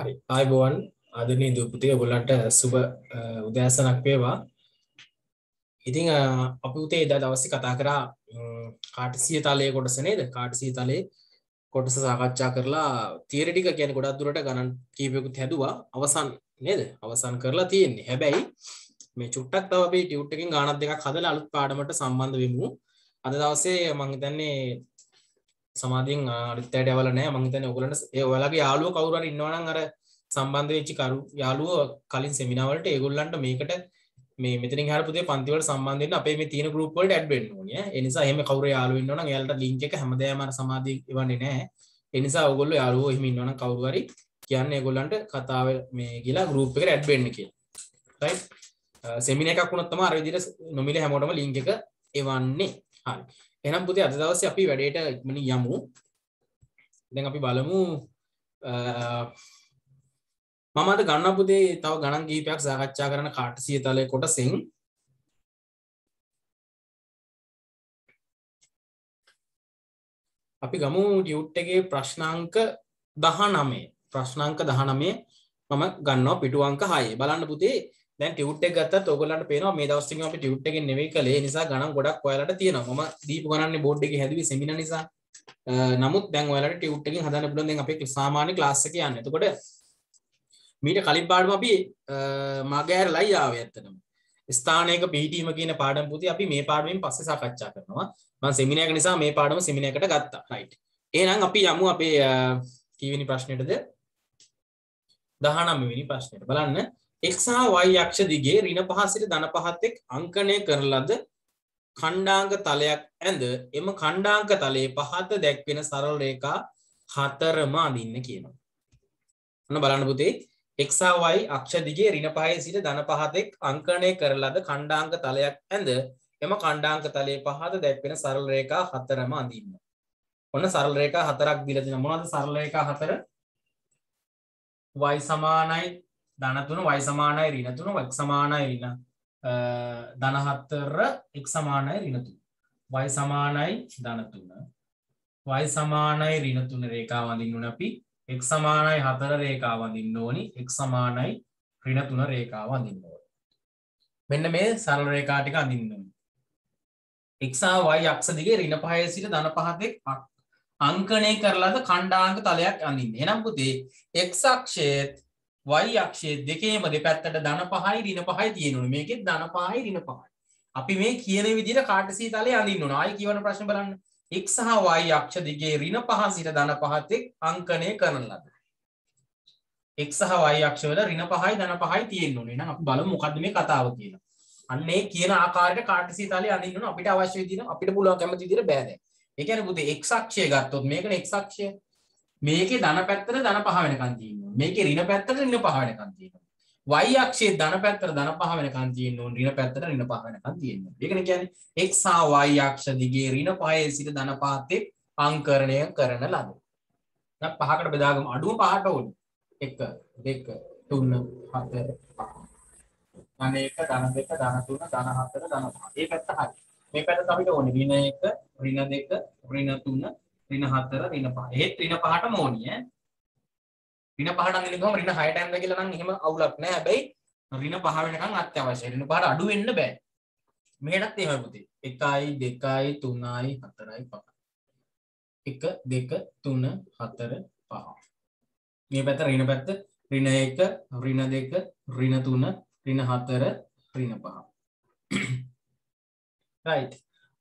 හරි ආයුබෝවන් ආදරණීය දුපුතේ ඔයගොල්ලන්ට සුබ උදෑසනක් වේවා. ඉතින් අපි උතේ එදා දවසේ කතා කරා කාටසිය තලයේ කොටස නේද? කාටසිය තලයේ කොටස සාකච්ඡා කරලා තියරි ටික කියන්නේ ගොඩක් දුරට ගණන් කීපයකුත් හැදුවා. අවසන් නේද? අවසන් කරලා තියෙන්නේ. හැබැයි මේ චුට්ටක් තව අපි ටියුට් එකකින් ගානක් දෙකක් හදලා අලුත් පාඩමකට සම්බන්ධ වෙමු. අද දවසේ මම හිතන්නේ සමාධියෙන් අනිත් අයට යවලා නැහැ. මම හිතන්නේ ඔයගොල්ලන්ට ඒ ඔයාලගේ යාළුවෝ කවුරු හරි ඉන්නවා නම් අර සම්බන්ධ වෙච්ච යාළුවෝ කලින් සෙමිනාර් වලට ඒගොල්ලන්ට මේකට මේ මෙතනින් එහාට පුතේ පන්ති වලට සම්බන්ධ වෙන්න අපේ මේ තියෙන ගෲප් වලට ඇඩ් වෙන්න ඕනේ ඈ. ඒ නිසා එහෙම කවුරු යාළුවෝ ඉන්නවා නම් එයාලට ලින්ක් එක හැමදාම අර සමාධිය එවන්නේ නැහැ. ඒ නිසා ඔයගොල්ලෝ යාළුවෝ එහෙම ඉන්නවා නම් කවුරු හරි කියන්නේ ඒගොල්ලන්ට කතාව මේ කියලා ගෲප් එකට ඇඩ් වෙන්න කියලා. රයිට්. සෙමිනාර් එකක් වුණොත් තමයි අර විදිහට නොමිලේ හැමෝටම ලින්ක් එක එවන්නේ. හරි. එහෙනම් පුතේ අද දවසේ අපි වැඩේට ඉක්මනින් යමු. දැන් අපි බලමු මම අද ගන්නවා පුතේ තව ගණන් කිහිපයක් සාකච්ඡා කරන කාටසිය තලයේ කොටසෙන් අපි ගමු ටියුට් එකේ ප්‍රශ්නාංක 19. ප්‍රශ්නාංක 19 මම ගන්නවා පිටු අංක 6. බලන්න පුතේ දැන් ටියුට් එක ගත්තත් ඔයගොල්ලන්ට පේනවා මේ දවස් ටිකේ අපි ටියුට් එකෙන් නෙවෙයි කළේ. ඒ නිසා ගණන් ගොඩක් ඔයාලට තියෙනවා. මම දීපු ගණන්නේ බෝඩ් එකේ හැදුවේ සෙමිනාර් නිසා. නමුත් දැන් ඔයාලට ටියුට් එකෙන් හදන්න පුළුවන්. දැන් අපේ සාමාන්‍ය ක්ලාස් එකේ යන්නේ. එතකොට මීට කලින් පාඩම අපි මගහැරලයි ආවේ ඇත්තටම. ස්ථානයක පිහිටීම කියන පාඩම පුතේ අපි මේ පාඩමෙන් පස්සේ සාකච්ඡා කරනවා. මම සෙමිනාර් එක නිසා මේ පාඩම සෙමිනාර් එකට ගත්තා. රයිට්. එහෙනම් අපි යමු අපේ කීවෙනි ප්‍රශ්නෙටද? 19 වෙනි ප්‍රශ්නෙට. බලන්න. x සහ y අක්ෂ දිගේ ඍණ 5 සිට ධන 5ත් එක් අංකණය කරන ලද ඛණ්ඩාංග තලයක් ඇඳ එම ඛණ්ඩාංග තලයේ පහත දැක්වෙන සරල රේඛා හතරම අඳින්න කියනවා. ඔන්න බලන්න පුතේ x සහ y අක්ෂ දිගේ ඍණ 5 සිට ධන 5ත් එක් අංකණය කරන ලද ඛණ්ඩාංග තලයක් ඇඳ එම ඛණ්ඩාංග තලයේ පහත දැක්වෙන සරල රේඛා හතරම අඳින්න. ඔන්න සරල රේඛා හතරක් දීලා තියෙනවා. මොනවද සරල රේඛා හතර? y සමානයි ධන 3 y සමානයි ඍණ 3 x සමානයි ඍණ ධන 4 x සමානයි ඍණ 3 y සමානයි ධන 3 y සමානයි ඍණ 3 රේඛාව අඳින්න ඕනේ අපි x සමානයි 4 රේඛාව අඳින්න ඕනි x සමානයි ඍණ 3 රේඛාව අඳින්න ඕනේ. මෙන්න මේ සරල රේඛා ටික අඳින්න ඕනේ. x සහ y අක්ෂ දිගේ ඍණ 5 සිට ධන 5 එක් අංකණය කරලාද ඛණ්ඩාංග තලයක් අඳින්න. එහෙනම් පුතේ x අක්ෂයේත් y අක්ෂයේ දෙකේම දෙපැත්තට ධන 5යි ඍණ 5යි තියෙනවා. මේකෙත් ධන 5යි ඍණ 5යි. අපි මේ කියන විදිහට කාටසිය තලයේ අඳින්න ඕන. ආයි කියවන ප්‍රශ්න බලන්න. x සහ y අක්ෂ දිගේ ඍණ 5 සිට ධන 5ත් එක් අංකණය කරන ලද. x සහ y අක්ෂ වල ඍණ 5යි ධන 5යි තියෙන්න ඕනේ. එහෙනම් අපි බලමු මොකද්ද මේ කතාව කියලා. අන්න ඒ කියන ආකාරයට කාටසිය තලයේ අඳින්න ඕන. අපිට අවශ්‍ය විදිහට අපිට පුළුවන් කැමති විදිහට බෑ දැන්. ඒ කියන්නේ පුතේ x අක්ෂය ගත්තොත් මේකනේ x අක්ෂය. මේකේ ධන පැත්තට ධන 5 වෙනකන් තියෙනවා. මේකේ ඍණ පැත්තට ඍණ 5 වෙනකන් තියෙනවා. y අක්ෂයේ ධන පැත්තට ධන 5 වෙනකන් තියෙනවා. ඍණ පැත්තට ඍණ 5 වෙනකන් තියෙනවා. ඒකනේ කියන්නේ x සහ y අක්ෂ දිගේ ඍණ 5 සිට ධන 5ත් එක් අංකරණය කරන ලද. දැන් පහකට බෙදාගමු. අඩුම පහට ඕනේ. 1 2 3 4 5. ධන 1 ධන 2 ධන 3 ධන 4 ධන 5. මේ පැත්ත හරි. මේ පැත්තට අපිට ඕනේ ඍණ 1 ඍණ 2 ඍණ 3 ඍණ 4 ඍණ 5. එහෙත් ඍණ 5ටම ඕනේ ඈ. ඍණ 5ට අඳින්න ගියාම ඍණ 6ට යන්න කියලා නම් එහෙම අවුලක් නැහැ. හැබැයි ඍණ 5 වෙනකන් අත්‍යවශ්‍යයි. ඍණ 5ට අඩු වෙන්න බෑ. මෙහෙටත් එහෙමයි පුතේ. 1යි 2යි 3යි 4යි 5. 1 2 3 4 5. මේ පැත්ත ඍණ පැත්ත ඍණ 1 ඍණ 2 ඍණ 3 ඍණ 4 ඍණ 5. right.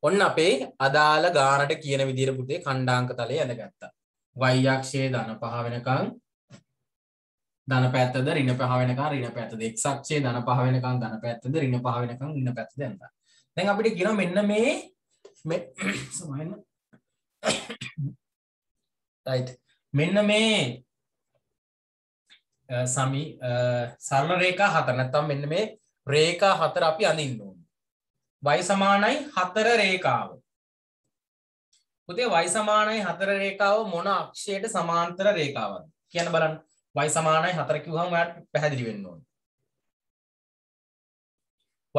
ඔන්න අපේ අදාළ ගානට කියන විදිහට පුතේ ඛණ්ඩාංක තලය ඇඳගත්තා. y අක්ෂයේ ධන 5 වෙනකන් ධන පැත්තද ඍණ 5 වෙනකන් ඍණ පැත්තද x අක්ෂයේ ධන 5 වෙනකන් ධන පැත්තද ඍණ 5 වෙනකන් ඍණ පැත්තද ඇඳලා. දැන් අපිට කියනවා මෙන්න මේ සමහරන්න right. මෙන්න මේ සරල රේඛා හතර නැත්නම් මෙන්න මේ රේඛා හතර අපි අඳින්න ඕනේ. y සමානයි 4 රේඛාව. පුතේ y සමානයි 4 රේඛාව මොන අක්ෂයට සමාන්තර රේඛාවක්ද? කියන්න බලන්න. y සමානයි 4 කිව්වම ඔයාලට පැහැදිලි වෙන්න ඕනේ.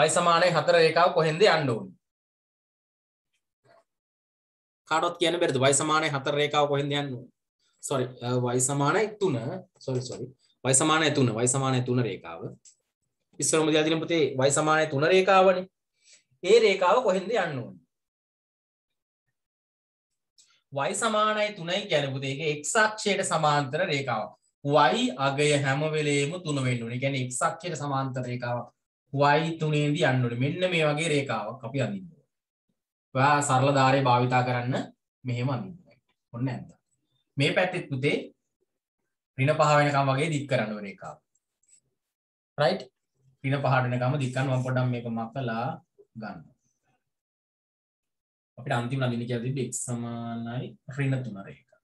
y සමානයි 4 රේඛාව කොහෙන්ද යන්න ඕනේ? කාටවත් කියන්න බැරිද y සමානයි 4 රේඛාව කොහෙන්ද යන්න ඕනේ? sorry y සමානයි 3 sorry y සමානයි 3 y සමානයි 3 රේඛාව ඉස්සරම දිලා තියෙන පුතේ y සමානයි 3 රේඛාවනේ ඒ රේඛාව කොහෙන්ද යන්න ඕනේ y සමානයි 3යි කියන්නේ පුතේ ඒක x අක්ෂයට සමාන්තර රේඛාවක් y අගය හැම වෙලේම 3 වෙන්න ඕනේ. කියන්නේ x අක්ෂයට සමාන්තර රේඛාවක් y 3ේදී යන්න ඕනේ. මෙන්න මේ වගේ රේඛාවක් අපි අඳින්න ඕනේ. ඔයා සරල ධාරය භාවිතා කරන්න මෙහෙම අඳින්න. ඔන්න නැද්ද? මේ පැත්තෙත් පුතේ ඍණ 5 වෙනකම් වගේ දික් කරන්න ඕනේ රේඛාව. රයිට්? ඍණ 5 වෙනකම් දික් කරන මම පොඩ්ඩක් මේක මකලා ගන්න. අපිට අන්තිම අඳින්න කියලා තිබ්බේ x සමානයි ඍණ 3 රේඛාව.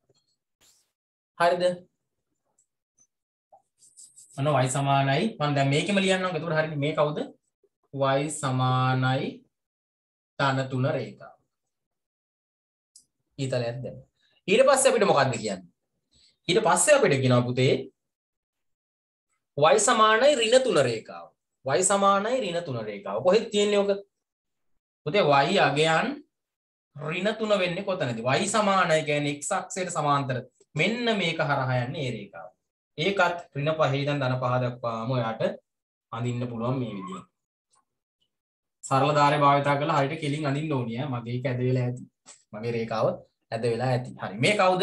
හරිද? අන්න y සමානයි මම දැන් මේකෙම ලියන්නම්. එතකොට හරියට මේ කවුද? y සමානයි ධන 3 රේඛාව. ඊතලයක් දැන්. ඊට පස්සේ අපිට මොකක්ද කියන්නේ? ඊට පස්සේ අපිට කියනවා පුතේ y සමානයි ඍණ 3 රේඛාව. y සමානයි ඍණ 3 රේඛාව. කොහෙද තියෙන්නේ ඔක? පුතේ y අගයන් ඍණ 3 වෙන්නේ කොතනද? y සමානයි කියන්නේ x අක්ෂයට සමාන්තර. මෙන්න මේක හරහා යන්නේ ඒ රේඛාව. ඒකත් ඍණ 5 ඉඳන් ධන 5 දක්වාම ඔයාට අඳින්න පුළුවන් මේ විදිහට. සරල ධාරය භාවිතා කරලා හරියට කෙලින් අඳින්න ඕනේ ඈ. මගේ ඒක ඇද වෙලා ඇති. මගේ රේඛාව ඇද වෙලා ඇති. හරි. මේ කවුද?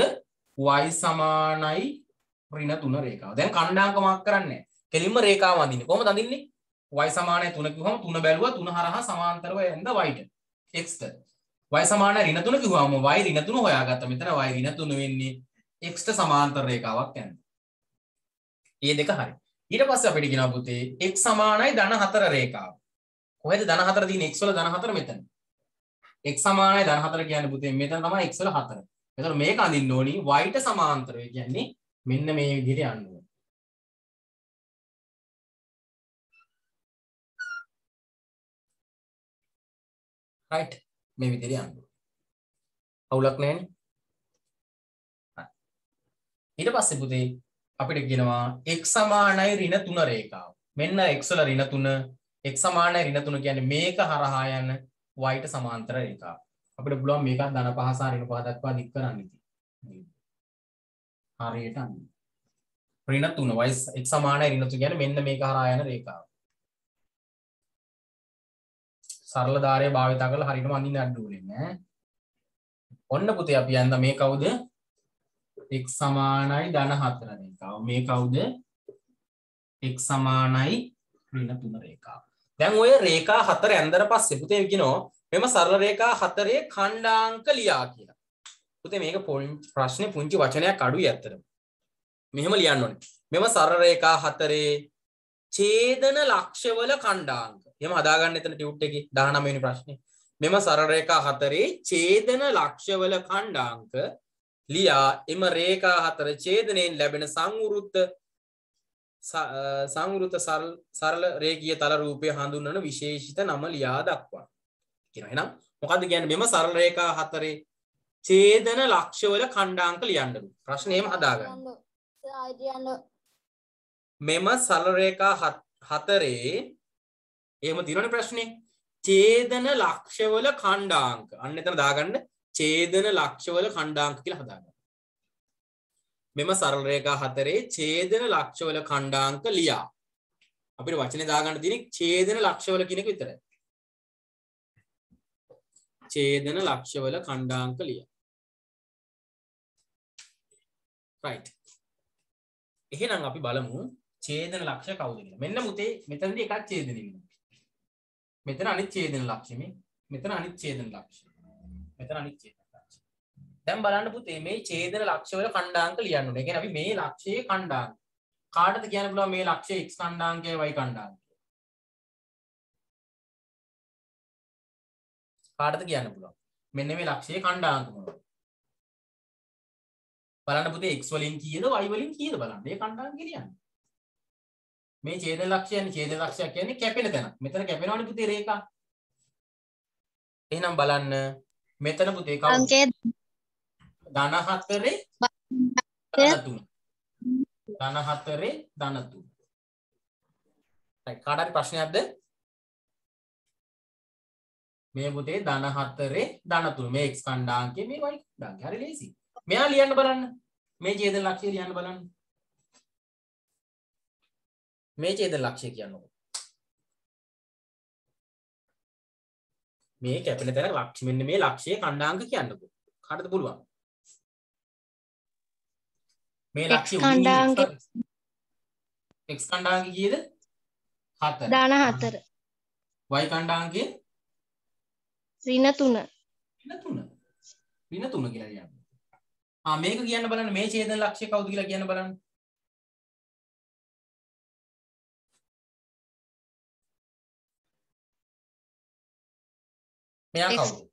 y සමානයි ඍණ 3 රේඛාව. දැන් කණ්ඩාංක මාක් කරන්නේ නැහැ. කෙලින්ම රේඛාව අඳින්නේ. කොහොමද අඳින්නේ? y සමානයි 3 කිව්වම 3 බැලුවා 3 හරහා සමාන්තරව යන්න y ට. x ට. y සමානයි ඍණ 3 කිව්වම y ඍණ 3 හොයාගත්තා. මෙතන y ඍණ 3 වෙන්නේ x ට සමාන්තර රේඛාවක් යන්නේ. මේ දෙක හරි. ඊට පස්සේ අපිට කියනවා පුතේ x සමානයි ධන 4 රේඛාව. කොහෙද ධන 4 තියෙන්නේ? x වල ධන 4 මෙතන. x සමානයි ධන 4 කියන්නේ පුතේ මෙතන තමයි x වල 4. එතකොට මේක අඳින්න ඕනි y ට සමාන්තරව. ඒ කියන්නේ මෙන්න මේ විදිහට යන්න ඕනේ. right මේ විදිහට යන්න ඕනේ. අවුලක් නැහැනේ. ඊට පස්සේ පුතේ අපිට කියනවා x සමානයි ඍණ 3 රේඛාව. මෙන්න x වල ඍණ 3 x සමානයි ඍණ 3 කියන්නේ මේක හරහා යන y ට සමාන්තර රේඛාව. අපිට පුළුවන් මේකත් ධන 5 සහ ඍණ 5 දක්වා දික් කරන්න ඉතින්. හරියට අන්න. ඍණ 3 y x සමානයි ඍණ 3 කියන්නේ මෙන්න මේක හරහා යන රේඛාව. සරල ධාරය භාවිතා කරලා හරියටම අඳින්න අඩු වෙන්නේ ඈ. ඔන්න පුතේ අපි යන්න මේ කවුද? x සමානයි ධන 4 රේඛාව. මේ කවුද? x සමානයි ඍණ 3 රේඛාව. දැන් ඔය රේඛා 4 ඇඳලා පස්සේ පුතේ කියනවා මෙම සරල රේඛා 4 ඛණ්ඩාංක ලියා කියලා. පුතේ මේක ප්‍රශ්නේ පුංචි වචනයක් අඩුයි ඇත්තටම. මෙහෙම ලියන්න ඕනේ. මෙම සරල රේඛා 4 ඡේදන ලක්ෂ්‍යවල ඛණ්ඩාංක. එහෙම හදාගන්න එතන ටියුට් එකේ 19 වෙනි ප්‍රශ්නේ. මෙම සරල රේඛා 4 ඡේදන ලක්ෂ්‍යවල ඛණ්ඩාංක ලියා එම රේඛා 4 ඡේදනයෙන් ලැබෙන සංවෘත සරල රේඛීය තල රූපය හඳුන්වන විශේෂිත නම ලියා දක්වන්න. කියනවා. එහෙනම් මොකද්ද කියන්නේ? මෙම සරල රේඛා 4 ඡේදන ලක්ෂ්‍යවල ඛණ්ඩාංක ලියන්න. ප්‍රශ්නේ එහෙම හදාගන්න. මෙම සරල රේඛා 4 එහෙම තියෙනවනේ ප්‍රශ්නේ. ඡේදන ලක්ෂ්‍යවල ඛණ්ඩාංක. අන්න එතන දාගන්න. ඡේදන ලක්ෂ්‍යවල ඛණ්ඩාංක කියලා හදාගන්න. මෙම සරල රේඛා 4 ඡේදන ලක්ෂ්‍යවල ඛණ්ඩාංක ලියා. අපිට වචනේ දාගන්න තියෙන්නේ ඡේදන ලක්ෂ්‍යවල කියන එක විතරයි. ඡේදන ලක්ෂ්‍යවල ඛණ්ඩාංක ලියා. right. එහෙනම් අපි බලමු ඡේදන ලක්ෂ්‍ය කවුද කියලා. මෙන්න මුතේ මෙතනදී එකක් ඡේදන වෙනවා. මෙතන අනිත් ඡේදන ලක්ෂ්‍ය මෙතන අනිත් ඡේදන ලක්ෂ්‍ය. මෙතන අනිත් ඡේදන ලක්ෂ්‍ය. දැන් බලන්න පුතේ මේ ඡේදන ලක්ෂ්‍යවල ඛණ්ඩාංක ලියන්න ඕනේ. ඒ කියන්නේ අපි මේ ලක්ෂයේ ඛණ්ඩාංක කාටද කියන්න පුළුවන් මේ ලක්ෂයේ x ඛණ්ඩාංකය y ඛණ්ඩාංකය. කාටද කියන්න පුළුවන්. මෙන්න මේ ලක්ෂයේ ඛණ්ඩාංක මොනවද? බලන්න පුතේ x වලින් කීයද y වලින් කීයද බලන්න. මේ ඛණ්ඩාංක කියන්නේ. මේ ඡේදන ලක්ෂයන්නේ ඡේදන ලක්ෂයක් කියන්නේ කැපෙන තැන. මෙතන කැපෙනවනේ පුතේ රේඛා. එහෙනම් බලන්න මෙතන පුතේ කවුද? අංකේ ධන 4 ධන 3. ධන 4 ධන 3. කාට හරි ප්‍රශ්නයක්ද? මේ පුතේ ධන 4 ධන 3 මේ x ඛණ්ඩාංකය මේ y ඛණ්ඩාංකය. හරි ලේසි. මෙයා ලියන්න බලන්න. මේ ඡේදන ලක්ෂය ලියන්න බලන්න. මේ ඡේදන ලක්ෂ්‍ය කියන්නකො. මේ කැපෙන තැන ලක්ෂ්‍ය මෙන්න මේ ලක්ෂ්‍යයේ ඛණ්ඩාංක කියන්නකො. කාටද පුළුවන්? මේ ලක්ෂ්‍ය උඩින් x ඛණ්ඩාංක කීයද? 4. දාන 4. y ඛණ්ඩාංකය ඍණ 3. ඍණ 3 කියලා කියන්න. මේක කියන්න බලන්න මේ ඡේදන ලක්ෂ්‍ය කවුද කියලා කියන්න බලන්න. මෙයා කවුද?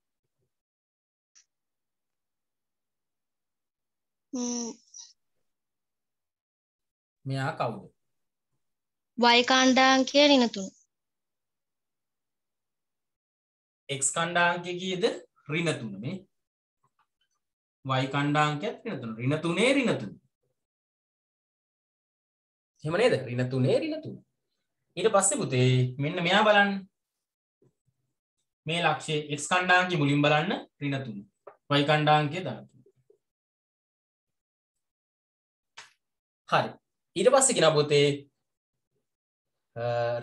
මෙයා කවුද? y ඛණ්ඩාංකය ඍණ 3. x ඛණ්ඩාංකය කීයද? ඍණ 3 මේ. y ඛණ්ඩාංකයත් ඍණ 3. ඍණ 3 ඍණ 3. එහෙම නේද? ඍණ 3 ඍණ 3. ඊට පස්සේ පුතේ මෙන්න මෙයා බලන්න. මේ ලක්ෂ්‍යයේ x ඛණ්ඩාංකය මුලින් බලන්න ඍණ 3. y ඛණ්ඩාංකය ධන 3. හරි. ඊට පස්සේ කියනවා පුතේ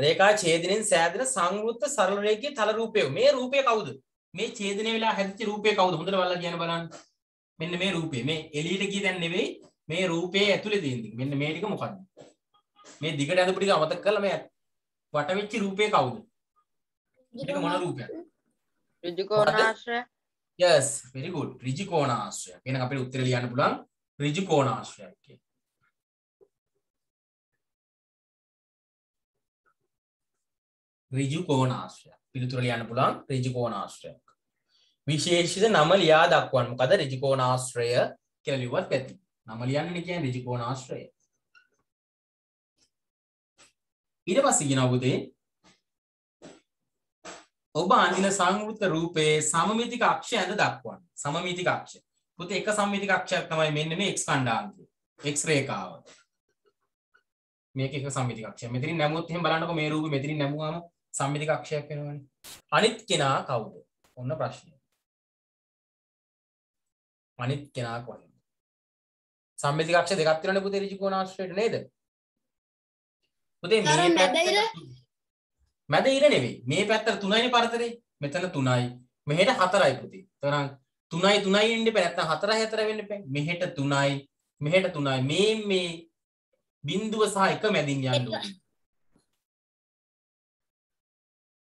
රේඛා ඡේදනයෙන් සෑදෙන සංවෘත්ත සරල රේඛයේ තල රූපය. මේ රූපය කවුද? මේ ඡේදනය වෙලා හැදිච්ච රූපය කවුද? හොඳට බලලා කියන්න බලන්න. මෙන්න මේ රූපය. මේ එළියට ගිය දැන් නෙවෙයි මේ රූපයේ ඇතුලේ තියෙන ටික. මෙන්න මේ ටික මොකක්ද? මේ දිගට ඇඳපු ටික අමතක කරලා මේ වට වෙච්ච රූපය කවුද? මේක මොන රූපයක්ද? ඍජුකෝණාශ්‍රය. yes very good. ඍජුකෝණාශ්‍රය. එහෙනම් අපිට උත්තර ලියන්න පුළුවන් ඍජුකෝණාශ්‍රයක් කියලා. ඍජුකෝණාශ්‍රය. පිළිතුර ලියන්න පුළුවන් ඍජුකෝණාශ්‍රයක්. විශේෂිත නම ලියා දක්වන්න. මොකද ඍජුකෝණාශ්‍රය කියලා ලිව්වත් ඇති. නම ලියන්නේ කියන්නේ ඍජුකෝණාශ්‍රය. ඊට පස්සේ කියනවා පුතේ ඔබ අඳින සංවෘත රූපයේ සමමිතික අක්ෂය ඇඳ දක්වන්න. සමමිතික අක්ෂය. පුතේ එක සමමිතික අක්ෂයක් තමයි මෙන්න මේ x ඛණ්ඩාංකය. x රේඛාව. මේක එක සමමිතික අක්ෂයක්. මෙතනින් නැමුවොත් එහෙම බලන්නකො මේ රූපෙ මෙතනින් නැමුවාම සමමිතික අක්ෂයක් වෙනවනේ. අනිත් කෙනා කවුද? ඔන්න ප්‍රශ්නය. අනිත් කෙනා කොහොමද? සමමිතික අක්ෂ දෙකක් තියෙනවනේ පුතේ ඍජුකෝණාශ්‍රයට නේද? පුතේ මේ පැත්ත මැද ඉර නෙවෙයි. මේ පැත්තට 3යිනේ පරතරේ. මෙතන 3යි. මෙහෙට 4යි පුතේ. තරම් 3යි 3යි එන්න බෑ. නැත්නම් 4යි 4 වෙන්න බෑ. මෙහෙට 3යි. මෙහෙට 3යි. මේ බිඳුව සහ එක මැදින් යන්න ඕනේ.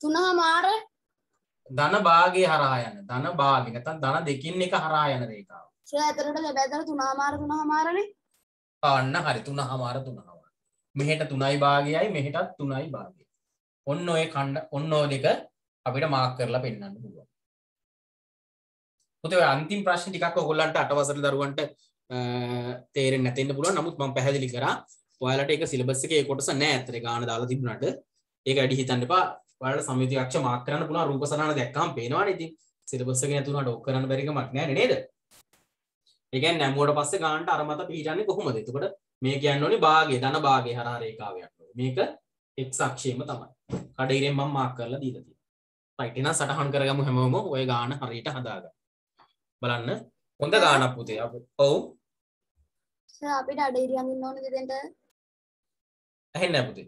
3මාර ධන භාගයේ හරහා යන. ධන භාගය නැත්නම් ධන දෙකින් එක හරහා යන රේඛාව. ශ්‍රේතරට ලැබෙතර 3මාරනේ. අන්න හරි 3මාර 3මාර. මෙහෙට 3යි භාගයයි මෙහෙටත් 3යි භාගයයි. ඔන්න ඔය ඛණ්ඩ ඔන්න ඔය දෙක අපිට මාක් කරලා පෙන්නන්න පුළුවන්. පුතේ ඔය අන්තිම ප්‍රශ්න ටිකක් ඔයගොල්ලන්ට 8 වසරේ දරුවන්ට තේරෙන්නේ නැතෙන්න පුළුවන්. නමුත් මම පැහැදිලි කරා. ඔයාලට ඒක සිලබස් එකේ ඒ කොටස නෑ. ඇත්තට ගාන දාලා තිබුණාට ඒක වැඩි හිතන්න එපා. ඔයාලට සමමිතික අක්ෂ මාක් කරන්න පුළුවන්. රූප සරහන දැක්කම පේනවනේ. ඉතින් සිලබස් එකේ නැතුණාට ඔක් කරන්න බැරි කමක් නෑනේ නේද? ඒ කියන්නේ නැමුවට පස්සේ ගානට අර මත පිටින්නේ කොහොමද? එතකොට මේ කියන්නේ ඕනේ භාගය, ධන භාගය හරහා රේඛාව යනවා. මේක x අක්ෂයම තමයි. කඩිරෙන් මම මාක් කරලා දීලා තියෙනවා. රයිට් එහෙනම් සටහන් කරගමු හැමෝම ඔය ගාන හරියට හදාගන්න. බලන්න. හොඳ ගානක් පුතේ. ඔව්. සර් අපිට අඩේරි අඳින්න ඕනේ දෙදෙන්ට. ඇහෙන්නේ නැහැ පුතේ.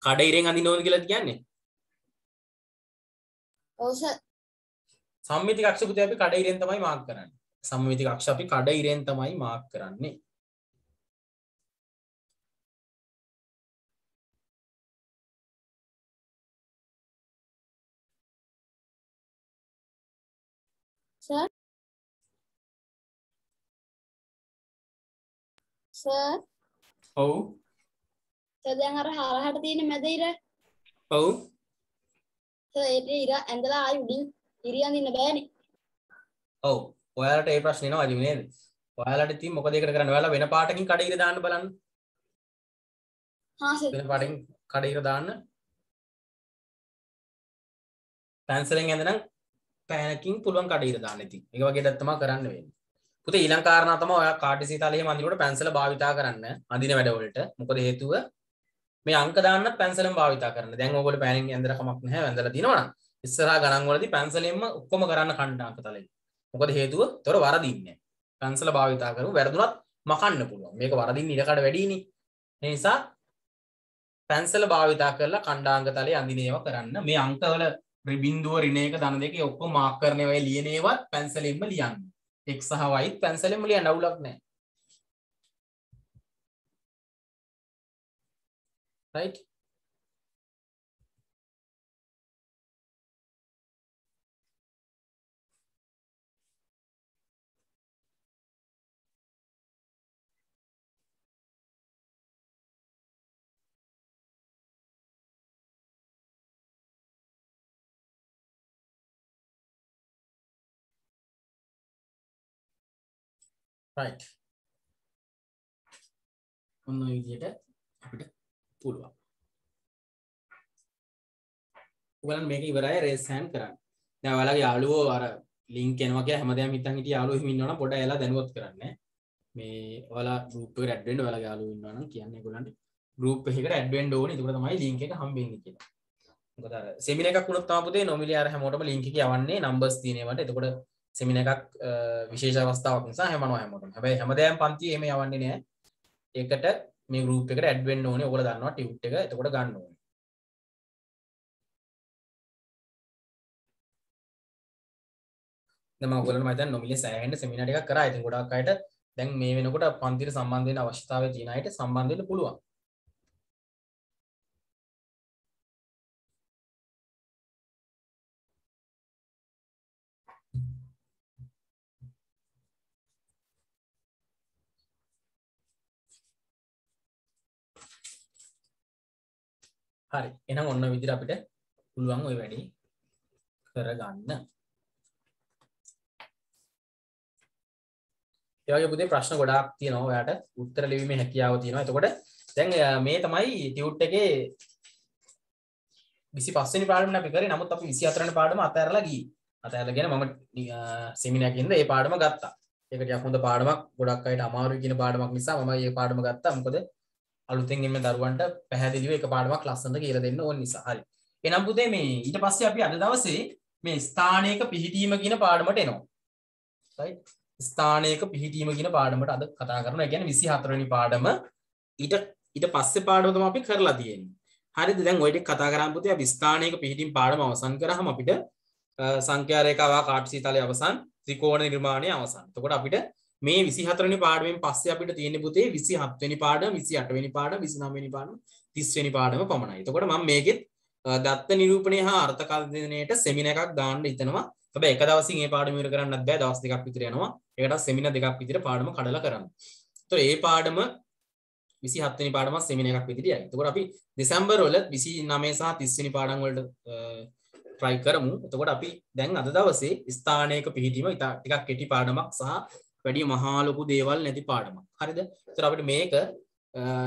කඩිරෙන් අඳින්න ඕනේ කියලා කියන්නේ? ඔව් සර්. සම්මිතික අක්ෂ පුතේ අපි කඩිරෙන් තමයි මාක් කරන්නේ. සම්මිතික අක්ෂ අපි කඩිරෙන් තමයි මාක් කරන්නේ. සර් ඔව් සර් දැන් අර හරහට තියෙන මැද ඉර ඔව් සර් ඒක ඉර ඇඳලා ආයි උඩින් ඉරි අඳින්න බෑනේ. ඔව් ඔයාලට ඒ ප්‍රශ්නේ එනවා අදින් නේද? ඔයාලට ඉතින් මොකද ඒකට කරන්නේ? ඔයාලා වෙන පාටකින් කඩ ඉර දාන්න බලන්න. හා සර්. වෙන පාටකින් කඩ ඉර දාන්න. පැන්සලෙන් ඇඳනම් පෑනකින් පුළුවන් කඩ ඉර දාන්න ඉතින්. ඒක වගේ දෙයක් තමයි කරන්න වෙන්නේ. පුතේ ඊළඟ කාරණා තමයි ඔයා කාටි සීතාලේ එහෙම අඳිනකොට පැන්සල භාවිතා කරන්න අඳින වැඩවලට. මොකද හේතුව මේ අංක දාන්නත් පැන්සලෙන් භාවිතා කරන්න. දැන් ඕගොල්ලෝ පෑනෙන් ඇඳලා කමක් නැහැ. ඇඳලා දිනවනම් ඉස්සරහා ගණන් වලදී පැන්සලෙන්ම ඔක්කොම කරන්න ඛණ්ඩාංක තලෙයි. මොකද හේතුව තොර වරදින්නේ. පැන්සල භාවිතා කරමු වැරදුනත් මකන්න පුළුවන්. මේක වරදින්න ඉඩ කඩ වැඩිනේ. ඒ නිසා පැන්සල භාවිතා කරලා ඛණ්ඩාංග තලයේ අඳින ඒවා කරන්න. මේ අංකවල බිඳුව ඍණ 1 ධන 2 ඔක්කොම මාක් කරන ඒවා ලියන ඒවත් පැන්සලෙන්ම ලියන්න. x සහ y පැන්සලෙන්ම ලියන්න අවුලක් නැහැ. right? right. ඔන්න ඔය විදිහට අපිට පුළුවන්. ඔයගලන් මේක ඉවරයි රේස් හෑන්ඩ් කරන්න. දැන් ඔයාලගේ යාළුවෝ අර ලින්ක් එනවා කියලා හැමදාම හිතන් හිටිය යාළුවෝ එහෙම ඉන්නවනම් පොඩ්ඩක් එයාලා දැනුවත් කරන්න. මේ ඔයාලා ගෲප් එකට ඇඩ් වෙන්න ඔයාලගේ යාළුවෝ ඉන්නවනම් කියන්නේ ඒගොල්ලන්ට ගෲප් එකකට ඇඩ් වෙන්න ඕනේ. ඒක තමයි ලින්ක් එක හම්බෙන්නේ කියලා. මොකද අර සෙමිනාර් එකක් වුණොත් තමයි පුතේ නොමිලේ අර හැමෝටම ලින්ක් එක යවන්නේ නම්බර්ස් තියෙනවට. එතකොට සෙමිනාර් එකක් විශේෂ අවස්ථාවක් නිසා හැමෝටම. හැබැයි හැමදාම පන්ති එහෙම යවන්නේ නැහැ. ඒකට මේ ගෲප් එකට ඇඩ් වෙන්න ඕනේ. ඔයගොල්ලෝ දන්නවා ටියුට් එක. එතකොට ගන්න ඕනේ. දැන් මම ඔයගොල්ලන්ට මම හිතන්නේ නොමිලේ සෑහෙන්න සෙමිනාර් එකක් කරා. ඉතින් ගොඩාක් අයට දැන් මේ වෙනකොට පන්තියට සම්බන්ධ වෙන්න අවශ්‍යතාවය තියෙන අයට සම්බන්ධ වෙන්න පුළුවන්. හරි. එහෙනම් ඔන්න ඔය විදිහට අපිට පුළුවන් ওই වැඩේ කරගන්න. ඒ වගේ පුතේ ප්‍රශ්න ගොඩාක් තියෙනවා. ඔයාට උත්තර ලිවීමේ හැකියාව තියෙනවා. එතකොට දැන් මේ තමයි ටියුට් එකේ 25 වෙනි පාඩම අපි කරේ. නමුත් අපි 24 වෙනි පාඩම අතහැරලා ගියේ. අතහැරලා කියන මම සෙමිනාර් එකකින්ද මේ පාඩම ගත්තා. ඒක ටිකක් හොඳ පාඩමක්. ගොඩක් අයට අමාරුයි කියන පාඩමක් නිසා මම මේ පාඩම ගත්තා. මොකද අලුතෙන් එන්න දරුවන්ට පැහැදිලිව එක පාඩමක් ලස්සනට කියලා දෙන්න ඕන නිසා. හරි. එහෙනම් පුතේ මේ ඊට පස්සේ අපි අද දවසේ මේ ස්ථානයක පිහිටීම කියන පාඩමට එනවා. right? ස්ථානයක පිහිටීම කියන පාඩමට අද කතා කරනවා. ඒ කියන්නේ 24 වෙනි පාඩම ඊට පස්සේ පාඩම තමයි අපි කරලා තියෙන්නේ. හරිද? දැන් ඔය ටික කතා කරාම පුතේ අපි ස්ථානයක පිහිටීම පාඩම අවසන් කරාම අපිට සංඛ්‍යා රේඛාව කාට්සීතලයේ අවසන් ත්‍රිකෝණ නිර්මාණයේ අවසන්. එතකොට අපිට මේ 24 වෙනි පාඩමෙන් පස්සේ අපිට තියෙන්නේ පුතේ 27 වෙනි පාඩම, 28 වෙනි පාඩම, 29 වෙනි පාඩම, 30 වෙනි පාඩම පමණයි. එතකොට මම මේකෙත් දත්ත නිරූපණය හා අර්ථකථනයට සෙමිනාර් එකක් දාන්න හිතනවා. හැබැයි එක දවසින් මේ පාඩම ඉවර කරන්නත් බෑ. දවස් දෙකක් විතර යනවා. ඒකට සෙමිනාර් දෙකක් විතර පාඩම කඩලා කරන්න. ඒතකොට මේ පාඩම 27 වෙනි පාඩම සෙමිනාර් එකක් විතර යයි. එතකොට අපි දෙසැම්බර් වල 29 සහ 30 වෙනි පාඩම් වලට try කරමු. එතකොට අපි දැන් අද දවසේ ස්ථානයක පිහිටීම ටිකක් කෙටි පාඩමක් සහ වැඩි මහා ලොකු දේවල් නැති පාඩමක්. හරිද? ඒතර අපිට මේක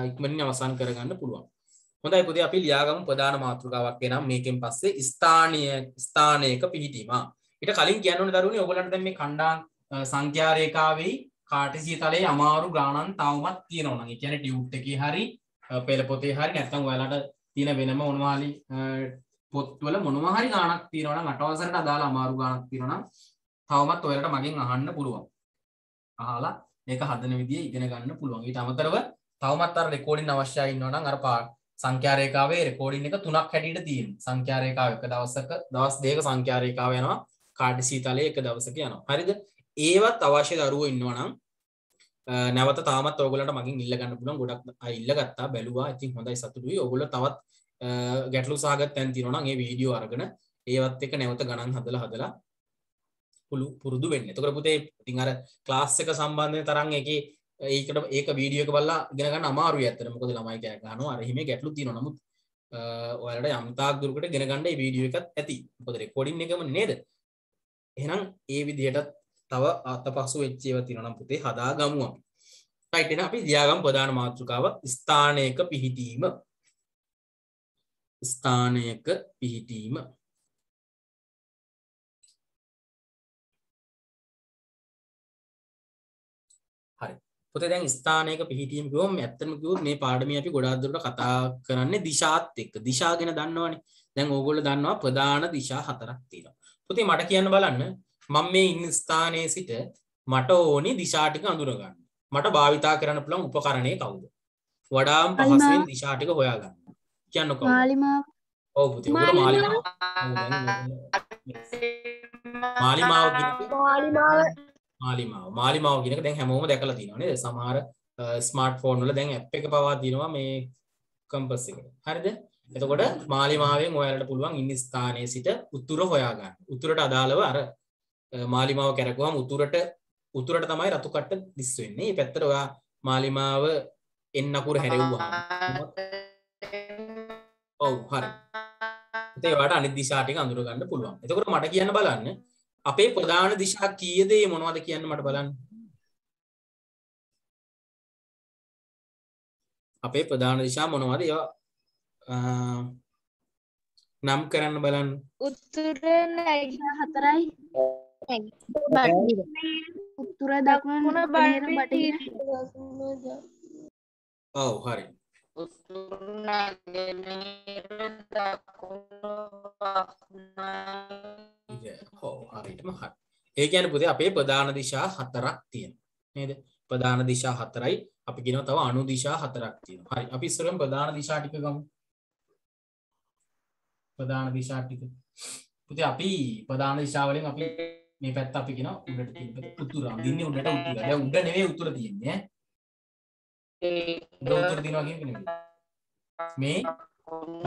ඉක්මනින් අවසන් කරගන්න පුළුවන්. හොඳයි පුතේ අපි ලියාගමු ප්‍රධාන මාතෘකාවක් එනම් මේකෙන් පස්සේ ස්ථානයක පිහිටීම. ඊට කලින් කියන්න ඕනේ දරුවනේ ඔයගොල්ලන්ට දැන් මේ ඛණ්ඩාංග සංඛ්‍යා රේඛාවේ කාටසිය තලයේ අමාරු ගානන් තවමත් තියෙනවා නම් ඒ කියන්නේ ටියුට් එකේ හරි පෙළ පොතේ හරි නැත්නම් ඔයාලට තියෙන වෙනම මොනවාලි පොත්වල මොනවා හරි ගානක් තියෙනවා නම් අටවසරට අදාළ අමාරු ගානක් තියෙනවා නම් තවමත් ඔයාලට මගෙන් අහන්න පුළුවන්. අහලා මේක හදන විදිය ඉගෙන ගන්න පුළුවන්. ඊට අමතරව තවමත් අර රෙකෝඩින් අවශ්‍යයි ඉන්නවා නම් අර සංඛ්‍යා රේඛාවේ රෙකෝඩින් එක 3ක් හැටියට තියෙනවා. සංඛ්‍යා රේඛාව එක දවසක දවස් දෙකක සංඛ්‍යා රේඛාව යනවා. කාඩ්සී තලයේ එක දවසක යනවා. හරිද? ඒවත් අවශ්‍ය දරුවෝ ඉන්නවා නම් නැවත තාමත් ඔයගොල්ලන්ට මගෙන් ඉල්ල ගන්න පුළුවන්. ගොඩක් අය ඉල්ල ගත්තා බැලුවා. ඉතින් හොඳයි සතුටුයි. ඔයගොල්ලෝ තවත් ගැටලු සහගත තැන් තියෙනවා නම් ඒ වීඩියෝ අරගෙන ඒවත් එක්ක නැවත ගණන් හදලා පුරුදු වෙන්න. එතකොට පුතේ ඉතින් අර ක්ලාස් එක සම්බන්ධයෙන් තරම් ඒක වීඩියෝ එක බලලා ඉගෙන ගන්න අමාරුයි ඇත්තට. මොකද ළමයි කෑ ගහනවා. අර හිමේ ගැටලු තියෙනවා. නමුත් ඔයාලට යම් තාක් දුරකට ඉගෙන ගන්න මේ වීඩියෝ එකත් ඇති. මොකද රෙකෝඩින් එකම නේද? එහෙනම් ඒ විදිහට තව අතපසු වෙච්ච ඒවා තියෙනවා නම් පුතේ හදාගමු අපි. රයිට් එහෙනම් අපි ලියාගමු ප්‍රධාන මාතෘකාව ස්ථානයක පිහිටීම. ස්ථානයක පිහිටීම. හරි. පුතේ දැන් ස්ථානයක පිහිටීම කිව්වම ඇත්තටම කිව්වොත් මේ පාඩමේ අපි ගොඩාක් දුරට කතා කරන්නේ දිශාත් එක්ක. දිශා ගැන දන්නවනේ. දැන් ඕගොල්ලෝ දන්නවා ප්‍රධාන දිශා 4ක් තියෙනවා. පුතේ මට කියන්න බලන්න මම මේ ඉන්න ස්ථානයේ සිට මට ඕනි දිශා ටික අඳුර ගන්න. මට භාවිතා කරන්න පුළුවන් උපකරණය කවුද? වඩාම පහසුවෙන් දිශා ටික හොයාගන්න. කියන්න කවුද? මාලිමාව. ඔව් පුතේ. ඔකට මාලිමාව. මාලිමාව මාලිමාව කියන එක දැන් හැමෝම දැකලා තියෙනවා නේද? සමහර ස්මාර්ට්ෆෝන් වල දැන් ඇප් එක පවා තියෙනවා මේ කම්පස් එකට. හරිද? එතකොට මාලිමාවෙන් ඔයාලට පුළුවන් ඉන්න ස්ථානයේ සිට උතුර හොයාගන්න. උතුරට අදාළව අර මාලිමාව කැරකුවාම උතුරට තමයි රතු කට්ට දිස් වෙන්නේ. මේ පැත්තට ඔයා මාලිමාව එන්න අකුර හැරෙව්වා. ඔව් හරි. ඉතින් ඔයාලට අනිත් දිශා ටික අඳුර ගන්න පුළුවන්. එතකොට මට කියන්න බලන්න අපේ ප්‍රධාන දිශා කීයද මොනවද කියන්න මට බලන්න. අපේ ප්‍රධාන දිශා මොනවද? ඒවා නම් කරන්න බලන්න. උතුර නැගින 4යි. උතුර දකුණ බටහිර. ඔව් හරි. උතුර නැගෙනහිර දකුණ ඔව් හරියටම හරි. ඒ කියන්නේ පුතේ අපේ ප්‍රධාන දිශා 4ක් තියෙනවා. නේද? ප්‍රධාන දිශා 4යි අපි කියනවා තව අනු දිශා 4ක් තියෙනවා. හරි. අපි ඉස්සරහම ප්‍රධාන දිශා ටික ගමු. ප්‍රධාන දිශා ටික. පුතේ අපි ප්‍රධාන දිශා වලින් අපි මේ පැත්ත අපි කියනවා උඩට තියෙන පැත්ත උතුර. අඳින්නේ උඩට උතුර. දැන් උඩ නෙවෙයි උතුර තියෙන්නේ ඈ. උතුර තියෙනවා කියන්නේ නෙවෙයි. මේ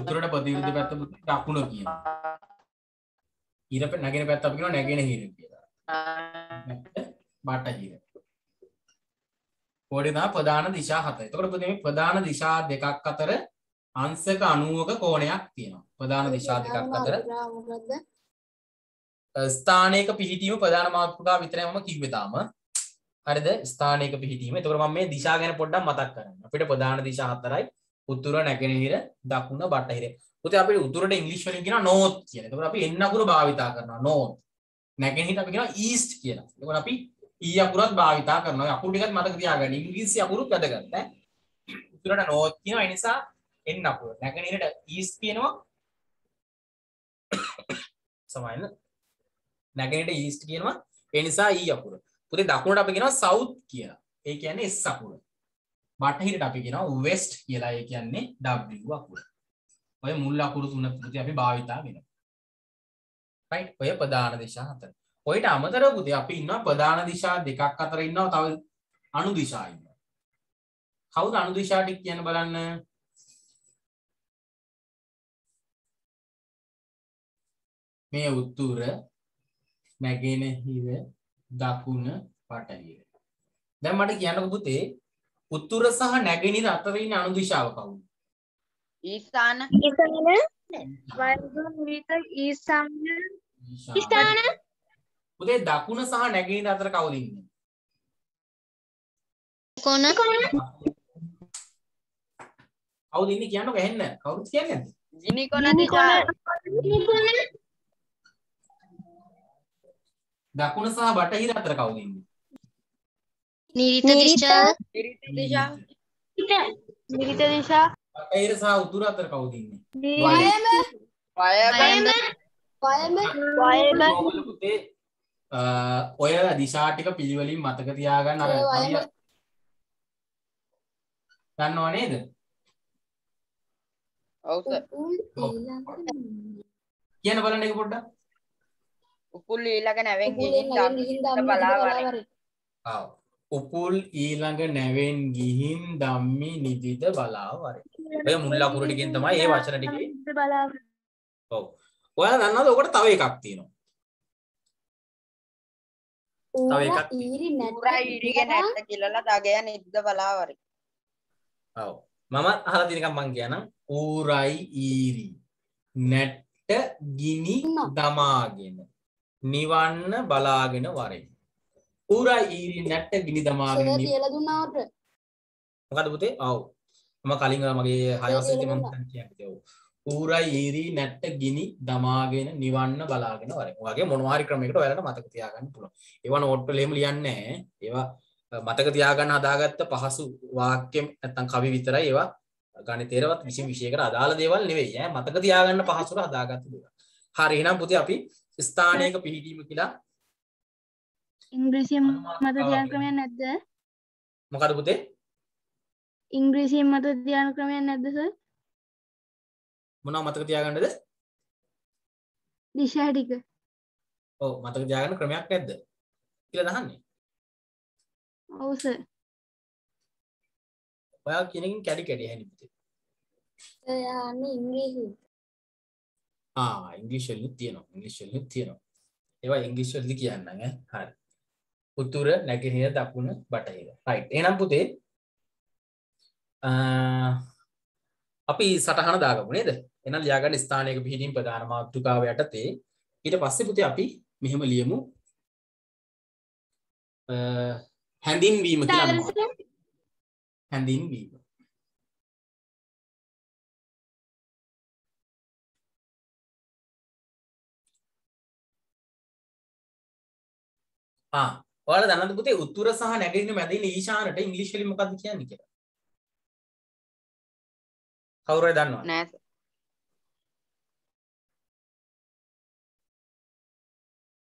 උතුරට ප්‍රතිවිරුද්ධ පැත්ත දකුණ කියනවා. නැගෙන පැත්ත අපි කියනවා නැගෙනහිර කියලා. බටහිර. පොඩි නා ප්‍රධාන දිශා 7. එතකොට මේ ප්‍රධාන දිශා දෙකක් අතර අංශක 90ක කෝණයක් තියෙනවා. ප්‍රධාන දිශා දෙකක් අතර ස්ථානයක පිහිටීම ප්‍රධාන මාතෘකාව විතරයි මම කිව්වේ තාම. හරිද? ස්ථානයක පිහිටීම. එතකොට මම මේ දිශා ගැන පොඩ්ඩක් මතක් කරගන්න. අපිට ප්‍රධාන දිශා 4යි. උතුර නැගෙනහිර දකුණ බටහිර. පුතේ අපිට උතුරට ඉංග්‍රීසි වලින් කියනවා north කියලා. එතකොට අපි n අකුර භාවිතා කරනවා north. නැගෙනහිර අපි කියනවා east කියලා. එතකොට අපි e අකුරත් භාවිතා කරනවා. අකුරු ටිකත් මතක තියාගන්න. ඉංග්‍රීසි අකුරුත් වැදගත් ඈ. උතුරට north කියනවා. ඒ නිසා n අකුර. නැගෙනහිරට east කියනවා. සමාන. නැගෙනහිරට east කියනවා. ඒ නිසා e අකුර. පුතේ දකුණට අපි කියනවා south කියලා. ඒ කියන්නේ s අකුර. බටහිරට අපි කියනවා west කියලා. ඒ කියන්නේ w අකුර. ඔය මුල් අකුරු තුන පුතේ අපි භාවිතා වෙනවා. right? ඔය ප්‍රධාන දිශා 4. ඔයිට අමතරව පුතේ අපි ඉන්නවා ප්‍රධාන දිශා දෙකක් අතර ඉන්නවා තව අනු දිශා ඉන්නවා. කවුද අනු දිශා ටික කියන්න බලන්න. මේ උතුර නැගෙනහිර දකුණ බටහිර. දැන් මට කියන්නකෝ පුතේ උතුර සහ නැගෙනහිර අතර ඉන්න අනු දිශාව කවුද? ඊසාන පුතේ දකුණ සහ නැගෙනහිර අතර කවුද ඉන්නේ? කොන කවුද ඉන්නේ කියන්නකෝ ඇහෙන්න. කවුරුත් කියන්නේ නැද්ද? ගිනිකොන දිශා දකුණ සහ බටහිර අතර කවුද ඉන්නේ? නිරිත දිශා නිරිත දිශා බටහිර සහ උතුර අතර කවුද ඉන්නේ? පුතේ ඔය දිශා ටික පිළිවෙලින් මතක තියාගන්න. අර දන්නව නේද? ඔව් සර් කියන්න බලන්න එක පොඩ්ඩක්. උපුල් ඊළඟ නැවෙන් ගිහින් බලාවරේ. ආව්. උපුල් ඊළඟ නැවෙන් ගිහින් ධම්මි නිදිද බලාවරේ. ඔය මුල් අකුරු ටිකෙන් තමයි මේ වචන ටිකේ බලාවරේ. ඔව්. ඔයාලා දන්නවද ඔකට තව එකක් තියෙනවා. තව එකක් උරා ඊරිගේ නැත්ත කියලා දගය නිද්ද බලාවරේ. ඔව්. මම අහලා තියෙන එකක් මං කියනම් ඌරයි ඊරි නැට්ට ගිනි දමාගෙන නිවන්න බලාගෙන වරේ. ඌරයි ඊරි නැට්ට ගිනි දමාගෙන කියලා දුන්නාට මොකද පුතේ? ඔව්. මම කලින් මගේ 6 වසරේදී මම කියන්නේ ඔව්. ඌරයි ඊරි නැට්ට ගිනි දමාගෙන නිවන්න බලාගෙන වරේ. ඔයගේ මොනවා හරි ක්‍රමයකට ඔයාලට මතක තියාගන්න පුළුවන්. ඒවා නෝට් වල එහෙම ලියන්නේ නැහැ. ඒවා මතක තියාගන්න හදාගත්ත පහසු වාක්‍ය නැත්නම් කවි විතරයි. ඒවා ගණිතේරවත් විශේෂ විෂයකට අදාළ දේවල් නෙවෙයි ඈ. මතක තියාගන්න පහසුට හදාගත්ත දේවල්. හරි එහෙනම් පුතේ අපි ස්ථානයක පිහිටීම කියලා ඉංග්‍රීසියෙන් මත ධ්‍යාන ක්‍රමයක් නැද්ද? මොකද පුතේ? ඉංග්‍රීසියෙන් මත ධ්‍යාන ක්‍රමයක් නැද්ද සර්? මොනවා මතක තියාගන්නද? දිශා ටික. ඔව් මතක තියාගන්න ක්‍රමයක් නැද්ද කියලා දහන්නේ. ඔව් සර්. ඔයා කියන එකෙන් කැඩි කැඩි ඇහෙන පුතේ. යන්නේ ඉංග්‍රීසි. ඉංග්‍රීසි වලින් තියෙනවා. ඉංග්‍රීසි වලින් තියෙනවා. ඒවා ඉංග්‍රීසි වලදී කියන්නම් ඈ. හරි. උතුර නැගෙනහිර දකුණ බටහිර. රයිට්. එහෙනම් පුතේ අපි සටහන දාගමු නේද? එහෙනම් ලියාගන්න ස්ථානයක පිහිටීම් ප්‍රධාන මාතෘකාව යටතේ ඊට පස්සේ පුතේ අපි මෙහෙම ලියමු. හැඳින්වීම කියලා. හැඳින්වීම. ඔයාලා දන්නවද පුතේ උතුර සහ නැගෙනහිර මැද ඉන්න ඊශානට ඉංග්‍රීසි වලින් මොකක්ද කියන්නේ කියලා? කවුරු හරි දන්නවද? නෑ සර්.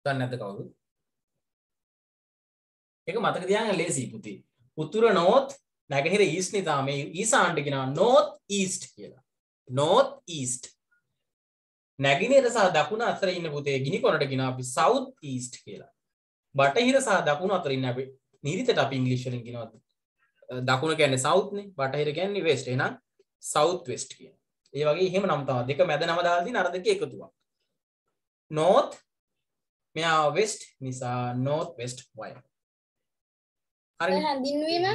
දන්නේ නැද්ද කවුරු? ඒක මතක තියාගන්න ලේසි පුතේ. උතුර north නැගෙනහිර east නේ තාම මේ ඊශානට කියනවා north east කියලා. north east. නැගෙනහිර සහ දකුණ අතර ඉන්න පුතේ ගිනි කොනට කියනවා අපි south east කියලා. බටහිර සහ දකුණ අතර ඉන්න අපි නිරිතට අපි ඉංග්‍රීසි වලින් කියනවා දකුණ කියන්නේ south නේ බටහිර කියන්නේ west. එහෙනම් south west කියනවා. ඒ වගේ එහෙම නම් තමයි දෙක මැද නම දාලා තියෙන අර දෙකේ එකතුවක්. north මෙයා west නිසා north west y. හරි. හැඳින්වීම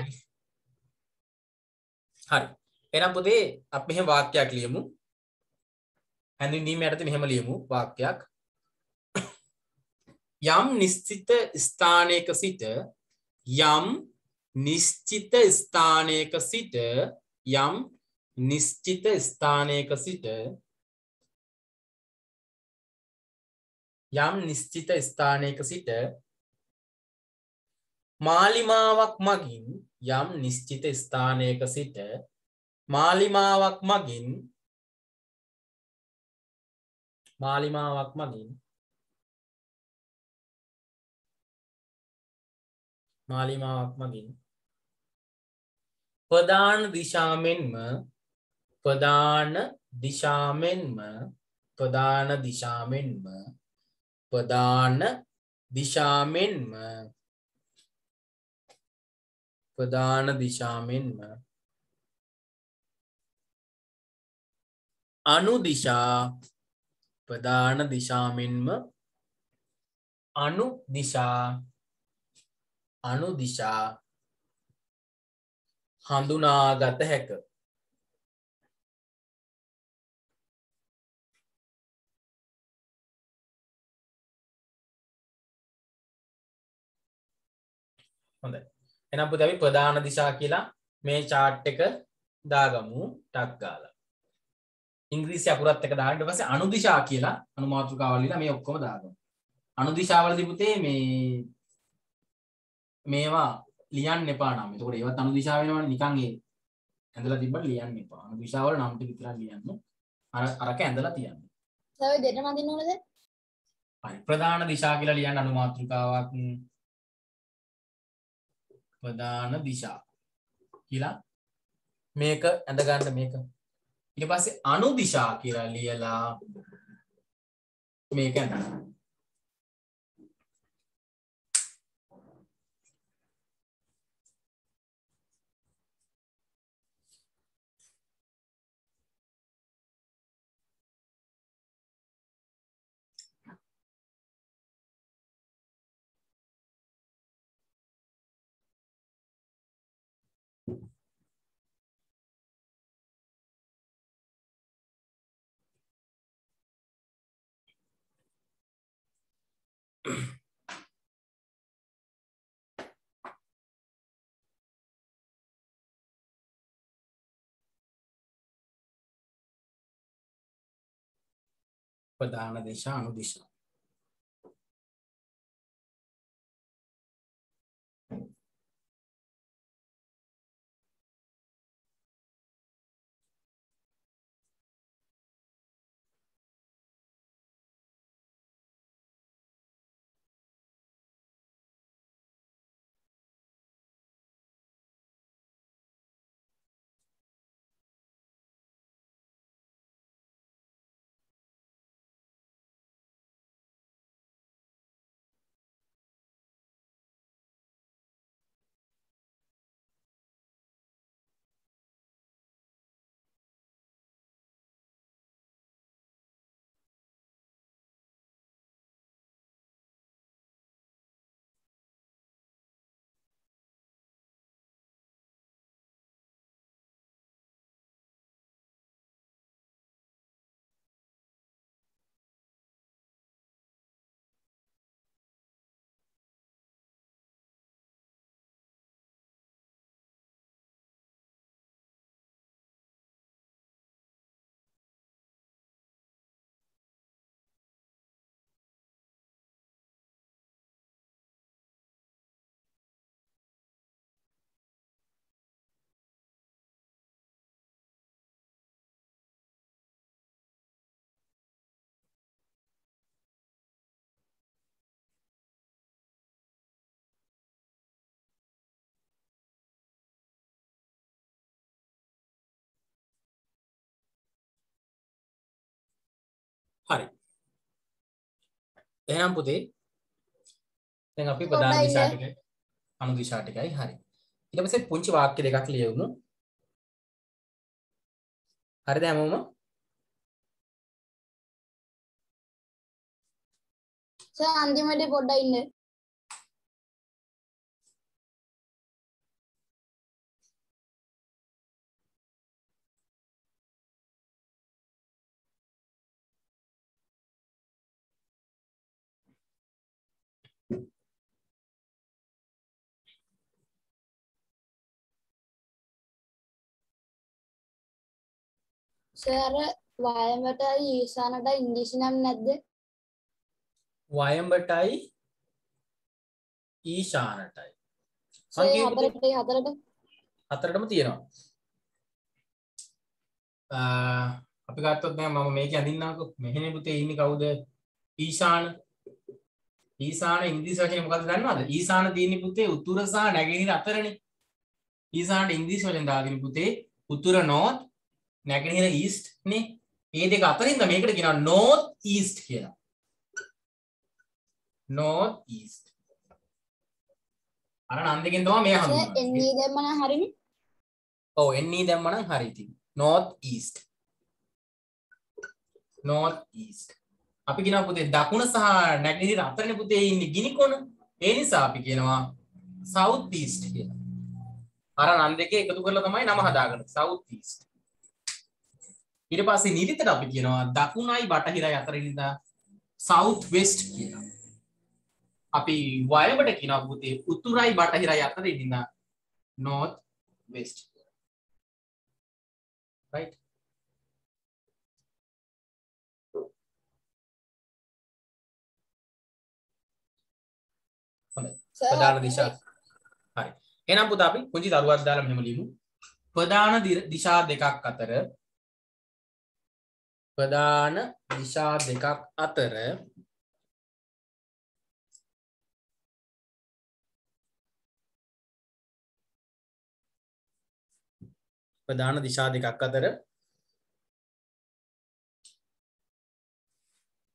හරි. එහෙනම් පුතේ අපි මෙහෙම වාක්‍යයක් ලියමු. හැඳින්වීම යටතේ මෙහෙම ලියමු වාක්‍යයක්. යම් නිශ්චිත ස්ථානයක සිට යම් නිශ්චිත ස්ථානයක සිට යම් නිශ්චිත ස්ථානයක සිට යම් නිශ්චිත ස්ථානයක සිට මාලිමාවක් මගින් යම් නිශ්චිත ස්ථානයක සිට මාලිමාවක් මගින් ප්‍රධාන දිශාමෙන්ම අනු දිශා හඳුනාගත හැක. හොඳයි. එහෙනම් පුතේ අපි ප්‍රධාන දිශා කියලා මේ chart එක දාගමු ටක් ගාලා. ඉංග්‍රීසි අකුරත් එක දාන්න ඊට පස්සේ අනු දිශා කියලා අනු මාතෘකාවල් ලියලා මේ ඔක්කොම දාගමු. අනු දිශාවලදී පුතේ මේවා ලියන්න එපා නම්. එතකොට ඒවත් අනු දිශා වෙනවනේ නිකන් ඒ ඇඳලා තිබ්බට ලියන්න එපා. අනු දිශාවල නම් ටික විතරක් ලියන්න. අරක ඇඳලා තියන්න. සර් දෙන්නම අඳින්න ඕනද? හරි. ප්‍රධාන දිශා කියලා ලියන්න අනු මාතෘකාවක් ප්‍රධාන දිශා කියලා මේක ඇඳ ගන්න මේක. ඊට පස්සේ අනු දිශා කියලා ලියලා මේක ඇඳ ගන්න. ප්‍රධාන දිශා අනු දිශා එහෙනම් පුතේ දැන් අපි ප්‍රධාන දිශා ටික අනු දිශා ටිකයි හරි. ඊට පස්සේ පුංචි වාක්‍ය දෙකක් ලියවමු. හරිද හැමෝම? සර් අන්තිමට පොඩ්ඩක් ඉන්න. සර් වයඹටයි ඊසානටයි ඉංග්‍රීසි නම් නැද්ද? වයඹටයි ඊශානටයි. සර් මං කියපු හතරට හතරටම තියෙනවා. අපි ගත්තොත් දැන් මම මේක අඳින්නම්කෝ. මෙහෙනේ පුතේ ඉන්නේ කවුද? ඊශාන. ඊශාන ඉංග්‍රීසි වචනේ මොකක්ද දන්නවද? ඊශාන තියෙන්නේ පුතේ උතුර සහ නැගෙනහිර අතරනේ. ඊශානට ඉංග්‍රීසි වචන දාගෙන පුතේ උතුර north නැගෙනහිර east නේ. මේ දෙක අතරින්ද මේකට කියනවා north east කියලා. north east. අර නම් දෙකෙන් තමයි මෙයා සර් හඳුන්වන්නේ. එන්නේ දැම්ම නම් හරිනේ. ඔව් එන්නේ දැම්ම නම් හරි ඉතින්. north east. north east. අපි කියනවා පුතේ දකුණ සහ නැගෙනහිර අතරනේ පුතේ ඉන්නේ ගිනි කොන. ඒ නිසා අපි කියනවා south east කියලා. අර නම් දෙකේ එකතු කරලා තමයි නම හදාගන්නේ south east. ඊට පස්සේ නිරිතට අපි කියනවා දකුණයි බටහිරයි අතර ඉඳ south west කියලා. අපි වයඹට කියනවා පුතේ උතුරයි බටහිරයි අතර ඉඳ north west. right? හොඳයි. ප්‍රධාන දිශා. හරි. එහෙනම් පුතා අපි පුංචි දරුවක් දාලා මෙහෙම ලියමු. ප්‍රධාන දිශා දෙකක් අතර ප්‍රධාන දිශා දෙකක් අතර ප්‍රධාන දිශා දෙකක් අතර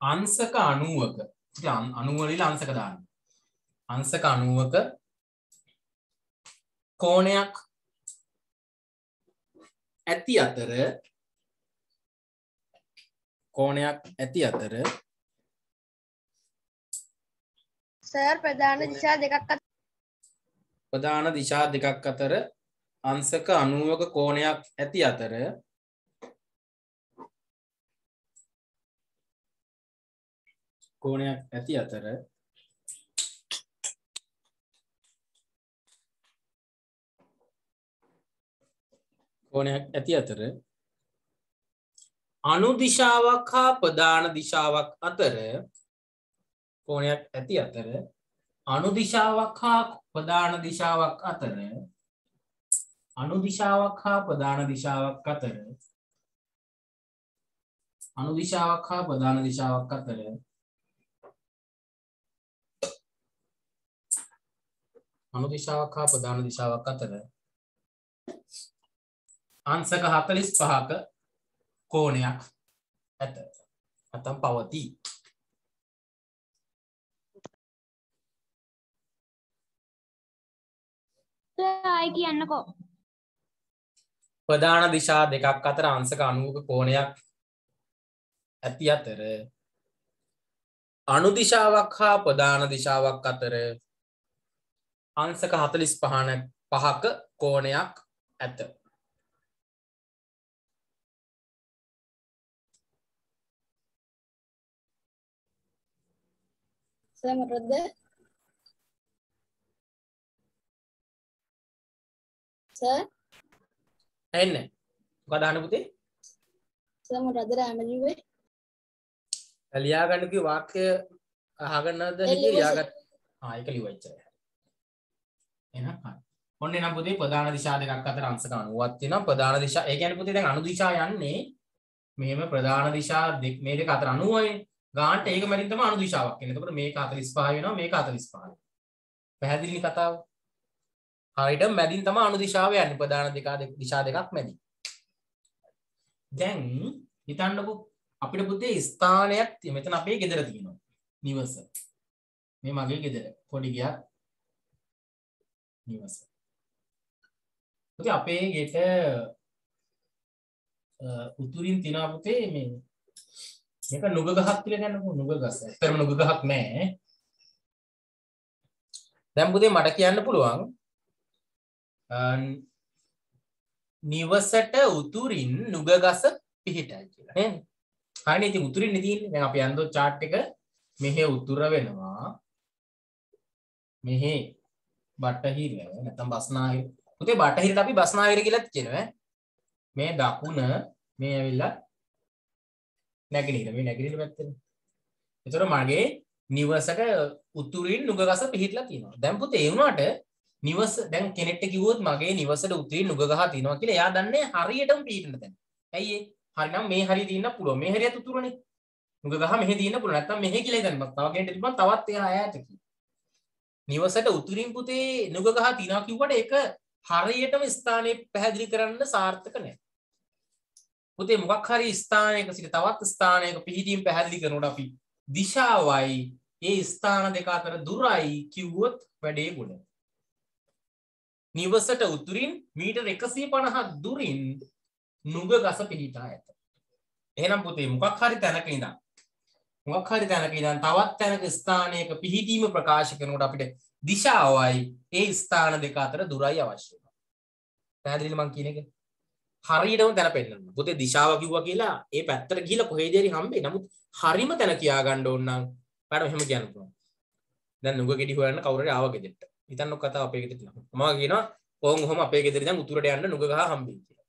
අංශක 90ක ඉතින් 90 වලින් අංශක දාන්න. අංශක 90ක කෝණයක් ඇති අතර සර් ප්‍රධාන දිශා දෙකක් අතර අංශක 90ක කෝණයක් ඇති අතර අනු දිශාවක් හා ප්‍රධාන දිශාවක් අතර කෝණයක් ඇති අතර අනු දිශාවක් හා ප්‍රධාන දිශාවක් අතර අනු දිශාවක් හා ප්‍රධාන දිශාවක් අතර අනු දිශාවක් හා ප්‍රධාන දිශාවක් අතර අනු දිශාවක් හා ප්‍රධාන දිශාවක් අතර අංශක 45ක කෝණයක් ඇත. නැත්නම් පවතී. ආයි කියන්නකෝ. ප්‍රධාන දිශා දෙකක් අතර අංශක 90ක කෝණයක් ඇති අතර අනු දිශාවක් හා ප්‍රධාන දිශාවක් අතර අංශක 45ක කෝණයක් ඇත. සර් මොකද? සර් එන්නේ. මොකද අහන්න පුතේ? සර් මොකද රාමජීවේ? ලියා ගන්න කි වාක්‍ය අහගන්නද හිතේ ලියාගන්න. ඒක ලියුවා ඉච්චරයි. එහෙනම් හරි. ඔන්න එනම් පුතේ ප්‍රධාන දිශා දෙකක් අතර අංශක 90ක් තියෙනවා. ප්‍රධාන දිශා ඒ කියන්නේ පුතේ දැන් අනු දිශා යන්නේ මෙහෙම ප්‍රධාන දිශා මේ දෙක අතර 90යි. ගාන්ට ඒක මැදින් තමයි අනු දිශාවක් එන්නේ. එතකොට මේක 45 වෙනවා මේක 45. පැහැදිලිනේ කතාව? හරියට මැදින් තමයි අනු දිශාව යන්නේ ප්‍රධාන දිශා දෙකක් මැදින්. දැන් හිතන්නකෝ අපිට පුතේ ස්ථානයක් මෙතන අපේ ගෙදර තියෙනවා. නිවස. මේ මගේ ගෙදර. පොඩි ගයක් නිවස. පුතේ අපේ ගෙට උතුරින් තියනවා පුතේ මේ මේක නුග ගහක් කියලා ගන්නකො නුග ගස. ඇත්තටම නුග ගහක් නෑ. දැන් පුතේ මට කියන්න පුළුවන් නිවසට උතුරින් නුග ගස පිහිටයි කියලා නේද? හරිනේ ඉතින් උතුරින් නේ තියෙන්නේ. දැන් අපි යන්දෝ chart එක මෙහෙ උතුර වෙනවා. මෙහෙ බටහිර නැත්නම් බස්නාහිර. පුතේ බටහිරට අපි බස්නාහිර කියලාත් කියනවා. මේ දකුණ මේ ඇවිල්ලා නැගෙනහිර මේ නැගෙනහිර පැත්තේ. ඒතර මගේ නිවසට උතුරින් නුග ගස පිහිටලා තියෙනවා. දැන් පුතේ ඒ වුණාට නිවස දැන් කෙනෙක්ට කිව්වොත් මගේ නිවසට උතුරින් නුග ගහ තියෙනවා කියලා එයා දන්නේ හරියටම පිහිටන තැන. ඇයි ඒ? හරිනම් මේ හරිය තියෙන්න පුළුවන්. මේ හරියත් උතුරනේ. නුග ගහ මෙහෙ තියෙන්න පුළුවන්. නැත්නම් මෙහෙ කියලා හිතන්න. තව කෙනෙක්ට තිබ්බම තවත් එහා ඈත කියලා. නිවසට උතුරින් පුතේ නුග ගහ තියෙනවා කිව්වට ඒක හරියටම ස්ථානය පැහැදිලි කරන්න සාර්ථක නැහැ. පුතේ මොකක් හරි ස්ථානයක සිට තවත් ස්ථානයක පිහිටීම පැහැදිලි කරනකොට අපි දිශාවයි ඒ ස්ථාන දෙක අතර දුරයි කිව්වොත් වැඩේ ගොඩ. නිවසට උතුරින් මීටර් 150ක් දුරින් නුග ගස පිහිටා ඇත. එහෙනම් පුතේ මොකක් හරි තැනක ඉඳන් තවත් තැනක ස්ථානයක පිහිටීම ප්‍රකාශ කරනකොට අපිට දිශාවයි ඒ ස්ථාන දෙක අතර දුරයි අවශ්‍ය වෙනවා. පැහැදිලිද මං කියන එක? හරියටම තැන පෙන්නන්න. පුතේ දිශාව කිව්වා කියලා ඒ පැත්තට ගිහලා කොහෙද හරි හම්බෙයි. නමුත් හරිම තැන කියා ගන්න ඕන නම් පාඩම එහෙම කියන්න පුළුවන්. දැන් නුග ගෙඩි හොයන්න කවුරු හරි ආව ගෙදරට. හිතන්නකො කතාව අපේ ගෙදරට යනවා. මම කියනවා කොහොම අපේ ගෙදර ඉඳන් උතුරට යන්න නුග ගහ හම්බෙයි කියලා.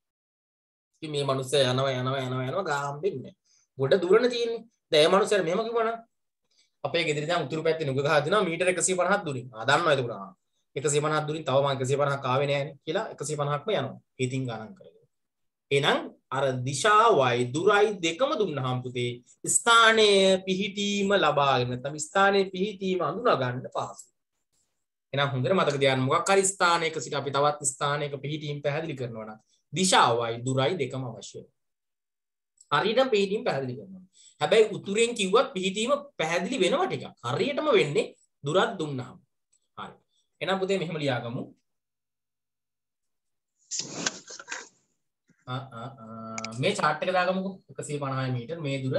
ඉතින් මේ මිනිස්සයා යනවා ගහ හම්බෙන්නේ. ගොඩ දුරනේ තියෙන්නේ. දැන් ඒ මිනිස්සයා මෙහෙම කිව්වනම් අපේ ගෙදර ඉඳන් උතුරු පැත්තේ නුග ගහ දෙනවා මීටර 150ක් දුරින්. දන්නවා ඒක පුරා. 150ක් දුරින් තව මම 150ක් ආවේ නෑනේ කියලා 150ක්ම යනවා. ඉතින් ගණන් කරගෙන. එහෙනම් අර දිශාවයි දුරයි දෙකම දුන්නාම පුතේ ස්ථානයේ පිහිටීම ලබාගෙන නැත්නම් ස්ථානයේ පිහිටීම අඳුනා ගන්න පහසුයි. එහෙනම් හොඳට මතක තියාගන්න මොකක් හරි ස්ථානයක සිට අපි තවත් ස්ථානයක පිහිටීම පැහැදිලි කරනවා නම් දිශාවයි දුරයි දෙකම අවශ්‍යයි. හරියටම පිහිටීම පැහැදිලි කරනවා. හැබැයි උතුරෙන් කිව්වත් පිහිටීම පැහැදිලි වෙනවා ටිකක්. හරියටම වෙන්නේ දුරක් දුන්නාම. හරි. එහෙනම් පුතේ මෙහෙම ලියාගමු. මේ chart එක දාගමුකෝ 150 මීටර් මේ දුර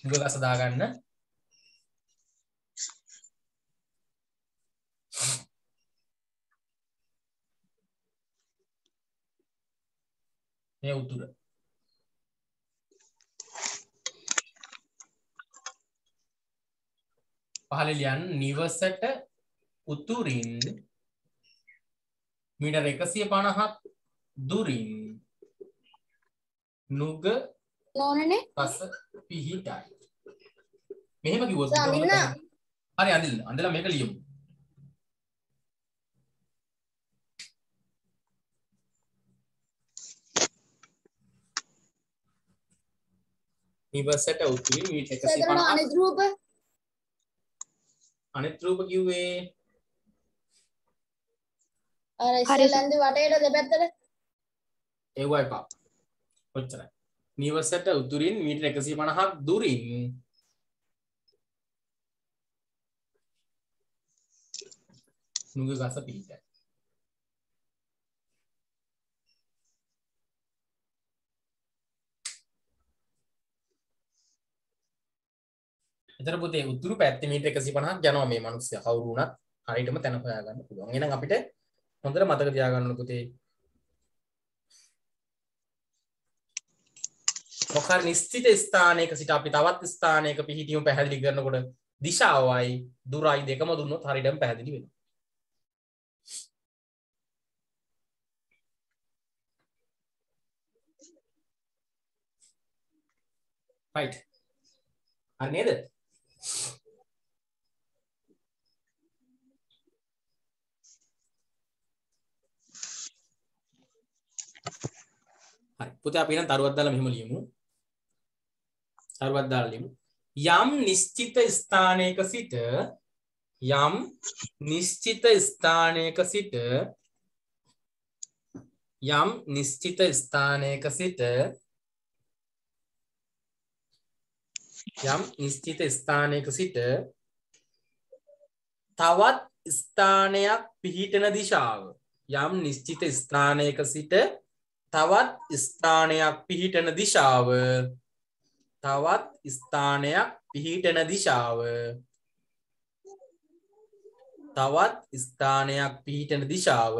නුග ගස දාගන්න. මේ උතුර පහළ ලියන්න නිවසට උතුරින් මීටර් 150ක් දුරින් නුග නෝනනේ ගස පිහිටයි. මෙහෙම කිව්වොත් අඳින්න. හරි අඳලා මේක ලියමු. නිවසට උතුරින් මීටර් 150ක් අනිත් රූප කිව්වේ අර ඉස්සෙල්ලන්දි වටේට දෙපැත්තට ඒවයි පා. ඔච්චරයි. නිවසට උතුරින් මීටර් 150ක් දුරින් නුග ගස පිහිටයි. එතන පුතේ උතුරු පැත්තේ මීටර් 150ක් යනවා මේ මිනිස්සයා කවුරු වුණත් හරියටම තැන හොයාගන්න පුළුවන්. එහෙනම් අපිට හොඳට මතක තියාගන්න ඕන පුතේ. මොකක් නිශ්චිත ස්ථානයක සිට අපි තවත් ස්ථානයක පිහිටීම පැහැදිලි කරනකොට දිශාවයි දුරයි දෙකම දුන්නොත් හරියටම පැහැදිලි වෙනවා. right. හරි නේද? හරි පුතේ අපි එහෙනම් තරුවක් දාලා මෙහෙම ලියමු. තරුවක් දාලා ලියමු. යම් නිශ්චිත ස්ථානයක සිට යම් නිශ්චිත ස්ථානයක සිට තවත් ස්ථානයක් පිහිටන දිශාව. යම් නිශ්චිත ස්ථානයක සිට තවත් ස්ථානයක් පිහිටන දිශාව. තවත් ස්ථානයක් පිහිටන දිශාව. තවත් ස්ථානයක් පිහිටන දිශාව.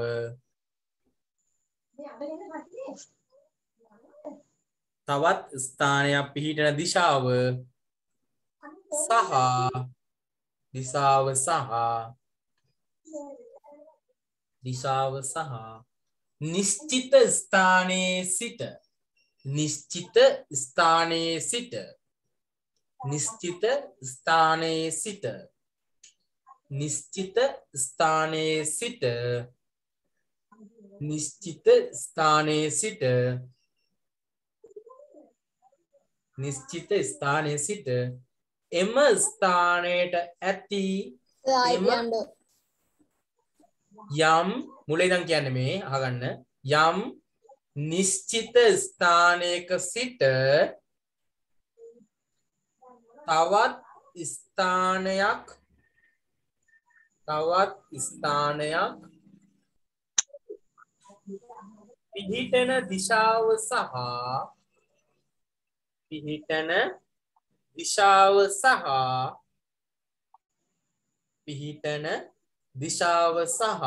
තවත් ස්ථානයක් පිහිටන දිශාව සහ දිශාව සහ නිශ්චිත ස්ථානයේ සිට නිශ්චිත ස්ථානයේ සිට නිශ්චිත ස්ථානයේ සිට නිශ්චිත ස්ථානයේ සිට නිශ්චිත ස්ථානයේ සිට නිශ්චිත ස්ථානයේ සිට එම ස්ථානයට ඇති එම යම් මුල ඉඳන් කියන්නේ මේ අහගන්න යම් නිශ්චිත ස්ථානයක සිට තවත් ස්ථානයක් පිහිටන දිශාව සහ පිහිටන දිශාව සහ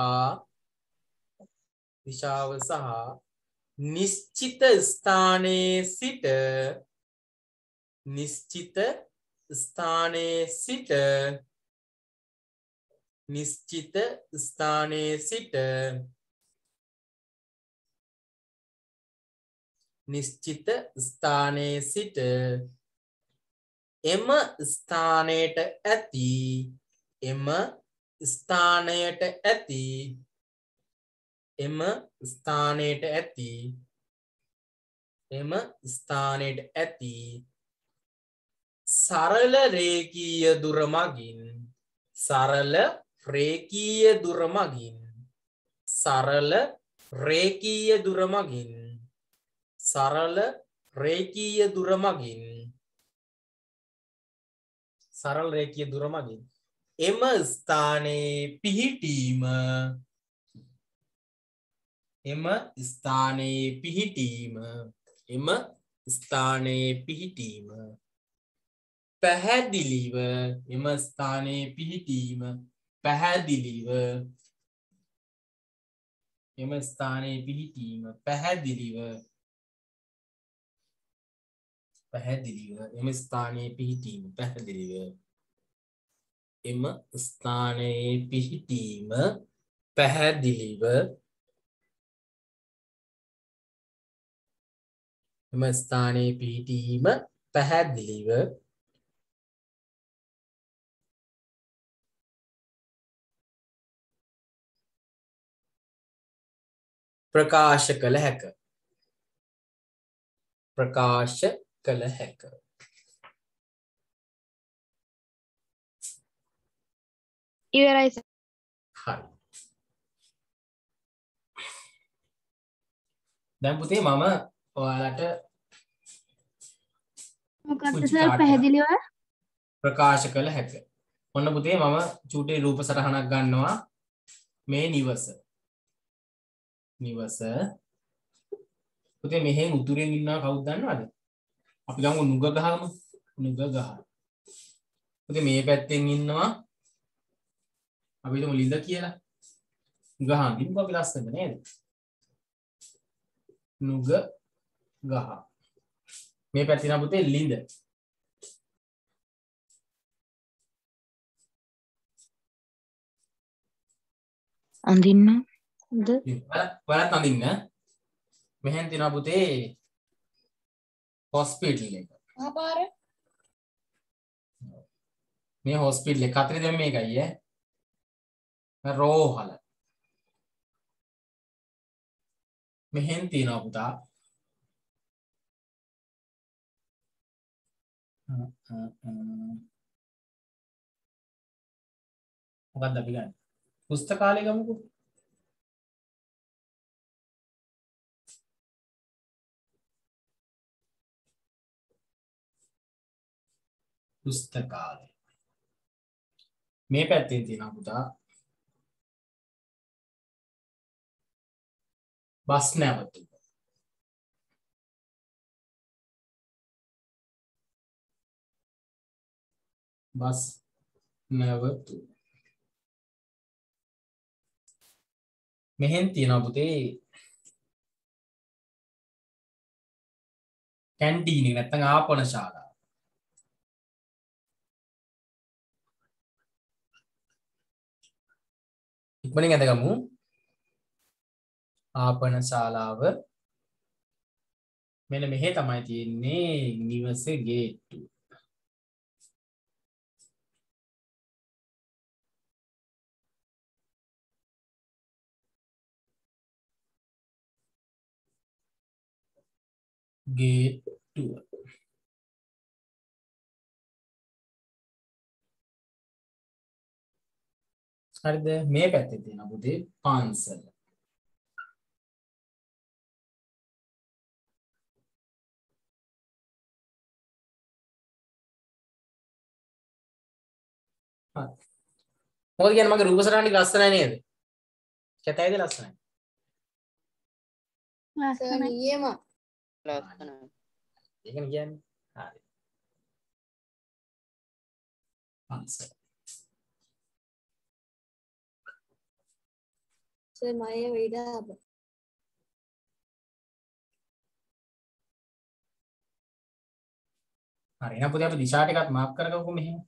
නිශ්චිත ස්ථානයේ සිට නිශ්චිත ස්ථානයේ සිට නිශ්චිත ස්ථානයේ සිට නිශ්චිත ස්ථානයේ සිට එම ස්ථානයට ඇති එම ස්ථානයට ඇති එම ස්ථානයට ඇති එම ස්ථානයට ඇති සරල රේඛීය දුර මගින් සරල රේඛීය දුර මගින් සරල රේඛීය දුර මගින් සරල රේඛීය දුර මගින් සරල රේඛීය දුර මගින් එම ස්ථානයේ පිහිටීම එම ස්ථානයේ පිහිටීම එම ස්ථානයේ පිහිටීම පැහැදිලිව එම ස්ථානයේ පිහිටීම පැහැදිලිව එම ස්ථානයේ පිහිටීම පැහැදිලිව එම ස්ථානයේ පිහිටීම පැහැදිලිව එම ස්ථානයේ පිහිටීම පැහැදිලිව එම ස්ථානයේ පිහිටීම පැහැදිලිව ප්‍රකාශ කළ හැක ප්‍රකාශ කළ හැක ඉවරයි සර්. හරි දැන් පුතේ මම ඔයාලට මොකක්ද සර් පැහැදිලිව ප්‍රකාශ කළ හැක. ඔන්න පුතේ මම චූටි රූප සටහනක් ගන්නවා මේ නිවස පුතේ මෙහෙන් උතුරෙන් ඉන්නවා කවුද දන්නවද? අපි ගමු නුග ගහමු. නුග ගහ. පුතේ මේ පැත්තෙන් ඉන්නවා අපි හිතමු ලිඳ කියලා. ගහන් ඉන්නකෝ අපි ලස්සනද නේද? නුග ගහ. මේ පැත්තේ නම් පුතේ ලිඳ. අඳින්නද? බලත් අඳින්න. මෙහෙන් තියෙනවා පුතේ හොස්පිටල් එක. මහපාර මේ හොස්පිටල් එක අතරේ දැන් මේකයි ඈ. රෝහල. මෙහෙන් තියෙනවා පුතා. මොකක්ද අපි ගන්න? පුස්තකාලය ගමුකෝ. පුස්තකාලය. මේ පැත්තේ තියෙනවා පුතා බස් නැවතුම. බස් නැවතුම. මෙහෙන් තියෙනවා පුතේ කැන්ටීන් එක නැත්නම් ආපන ශාලාව. ඉක්මනින් ඇඳගමු. ආපන ශාලාව මෙන්න මෙහෙ තමයි තියෙන්නේ නිවසේ ගේට්ටුව. ගේට්ටුව. හරිද? මේ පැත්තේ තියෙන පුතේ පන්සල. මොකද කියන්නේ මගේ රූප සටහන ටික ලස්සනයි නේද? කැතයිද ලස්සනයි? සර් නියම ලස්සනයි. ඒකනේ කියන්නේ. හරි. පන්සල. සර් මයේ වේඩාව හරි. එහෙනම් පුතේ අපි දිශා ටිකත් මාක් කරගමුකෝ මෙහෙම.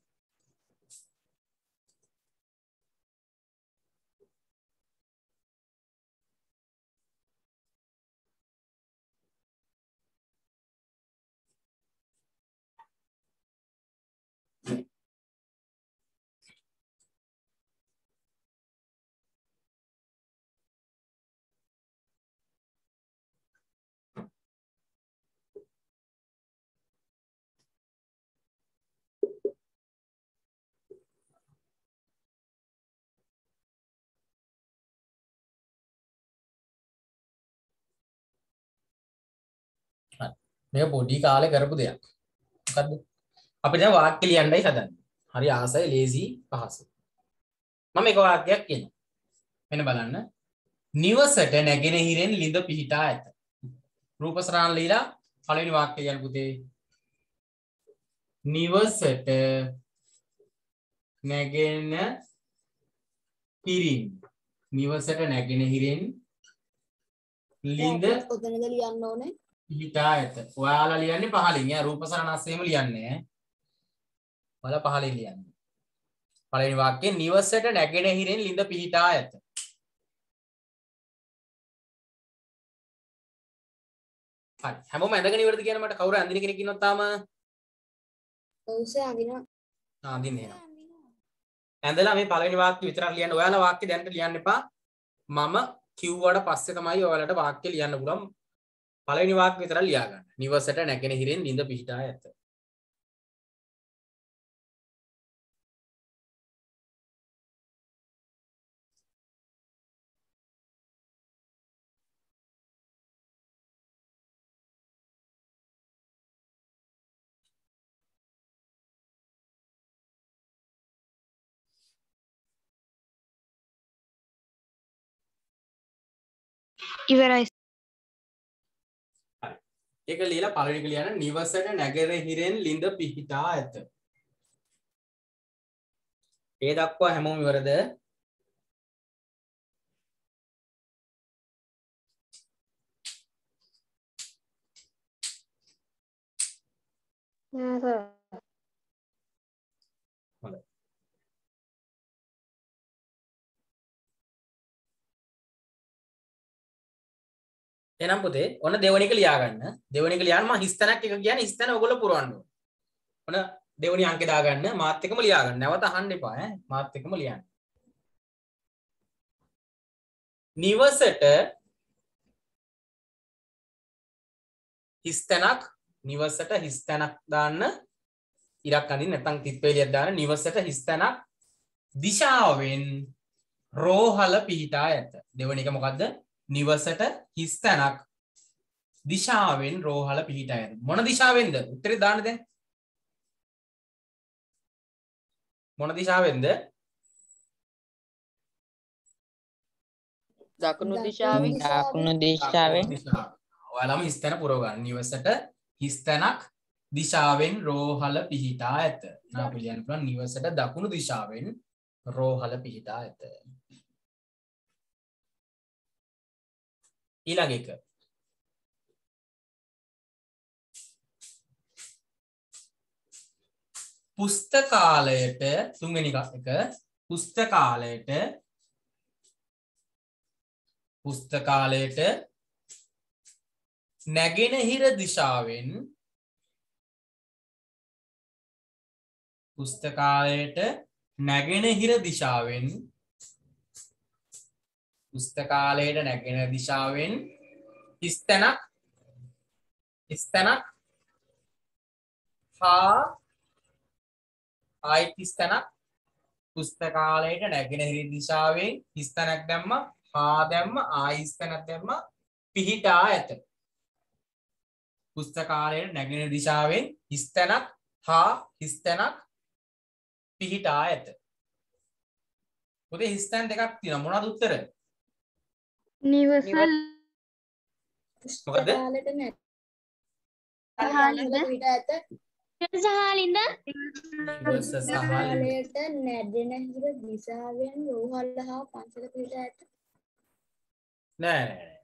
මේක පොඩි කාලේ කරපු දෙයක්. මොකද්ද? අපි දැන් වාක්‍ය ලියන්නයි හදන්නේ. හරි ආසයි, ලේසි, පහසුයි. මම එක වාක්‍යයක් කියනවා. මෙන්න බලන්න. නිවසට නැගෙනහිරෙන් ළිඳ පිහිටා ඇත. රූප සටහන් লীලා පළවෙනි වාක්‍යය කියන්න පුතේ. නිවසට නැගෙන පිරින්. නිවසට නැගෙනහිරෙන් ළිඳ ඔතනද ලියන්න ඕනේ පිහිටා ඇත. ඔයාලා ලියන්නේ පහලින්. යා රූප සටහන අස්සෙම ලියන්නේ ඈ. ඔයාලා පහලින් ලියන්නේ. පළවෙනි වාක්‍යයේ නිවසට නැගෙනහිරෙන් ළිඳ පිහිටා ඇත. හරි. හැමෝම ඇඳගෙන ඉවරද කියන මට කවුරු ඇඳින කෙනෙක් ඉන්නවද තාම? ඔව් සර් අඳිනවා අඳින්න එනවා. ඇඳලා මේ පළවෙනි වාක්‍ය විතරක් ලියන්න. ඔයාලා වාක්‍ය දැනට ලියන්න එපා. මම කිව්වට පස්සේ තමයි ඔයාලට වාක්‍ය ලියන්න පුළුවන්. පළවෙනි වාක්‍ය විතරක් ලියා ගන්න. නිවසට නැගෙනහිරෙන් ළිඳ පිහිටා ඇත. ඉවරයි. ඒක ලියලා පළවෙනි එක ලියන්න නිවසට නැගෙනහිරෙන් ළිඳ පිහිටා ඇත. ඒ දක්වා හැමෝම ඉවරද? නෑ සර් හොඳයි. එහෙනම් පුතේ ඔන්න දෙවෙනි එක ලියා ගන්න. දෙවෙනි එක ලියන්න මම හිස්තැනක් එක කියන්නේ හිස්තැන ඔයගොල්ලෝ පුරවන්න ඕන. ඔන්න දෙවෙනි අංකේ දාගන්න මාත් එක්කම ලියා ගන්න. නැවත අහන්න එපා ඈ. මාත් එක්කම ලියන්න. නිවසට හිස්තැනක් නිවසට හිස්තැනක් දාන්න ඉරක් අඳින්න නැත්නම් තිත්පෙලියක් දාන්න නිවසට හිස්තැනක් දිශාවෙන් රෝහල පිහිටා ඇත. දෙවෙනි එක මොකද්ද? නිවසට හිස්තැනක් දිශාවෙන් රෝහල පිහිටා ඇත. මොන දිශාවෙන්ද? උත්තරේ දාන්න දැන්. මොන දිශාවෙන්ද? දකුණු දිශාවෙන්. දකුණු දකුණු දිශාවෙන්. දිශාව. ඔයාලම හිස්තැන පුරව ගන්න. නිවසට හිස්තැනක් දිශාවෙන් රෝහල පිහිටා ඇත. නාපු ලියන්න පුළුවන් නිවසට දකුණු දිශාවෙන් රෝහල පිහිටා ඇත. ඊළඟ එක. පුස්තකාලයට තුන්වෙනි එක පුස්තකාලයට නැගෙනහිර දිශාවෙන් පුස්තකාලයට නැගෙනහිර දිශාවෙන් හිස්තැනක් හා ආයිත් හිස්තැනක් පුස්තකාලයට නැගෙනහිර දිශාවෙන් හිස්තැනක් දැම්ම හා දැම්ම ආයි හිස්තැනක් දැම්ම පිහිටා ඇත. පුස්තකාලයට නැගෙනහිර දිශාවෙන් හිස්තැනක් හා හිස්තැනක් පිහිටා ඇත. පොතේ හිස්තැන් දෙකක් තියෙනවා. මොනවද උත්තර? නිවස මොකද? පුස්තකාලයට නැත. පිට ඇත. සහලින්ද? නිවස සහ පුස්තකාලයට නැගෙනහිර දිශාවෙන් රෝහල හා පන්සල පිට ඇත. නෑ.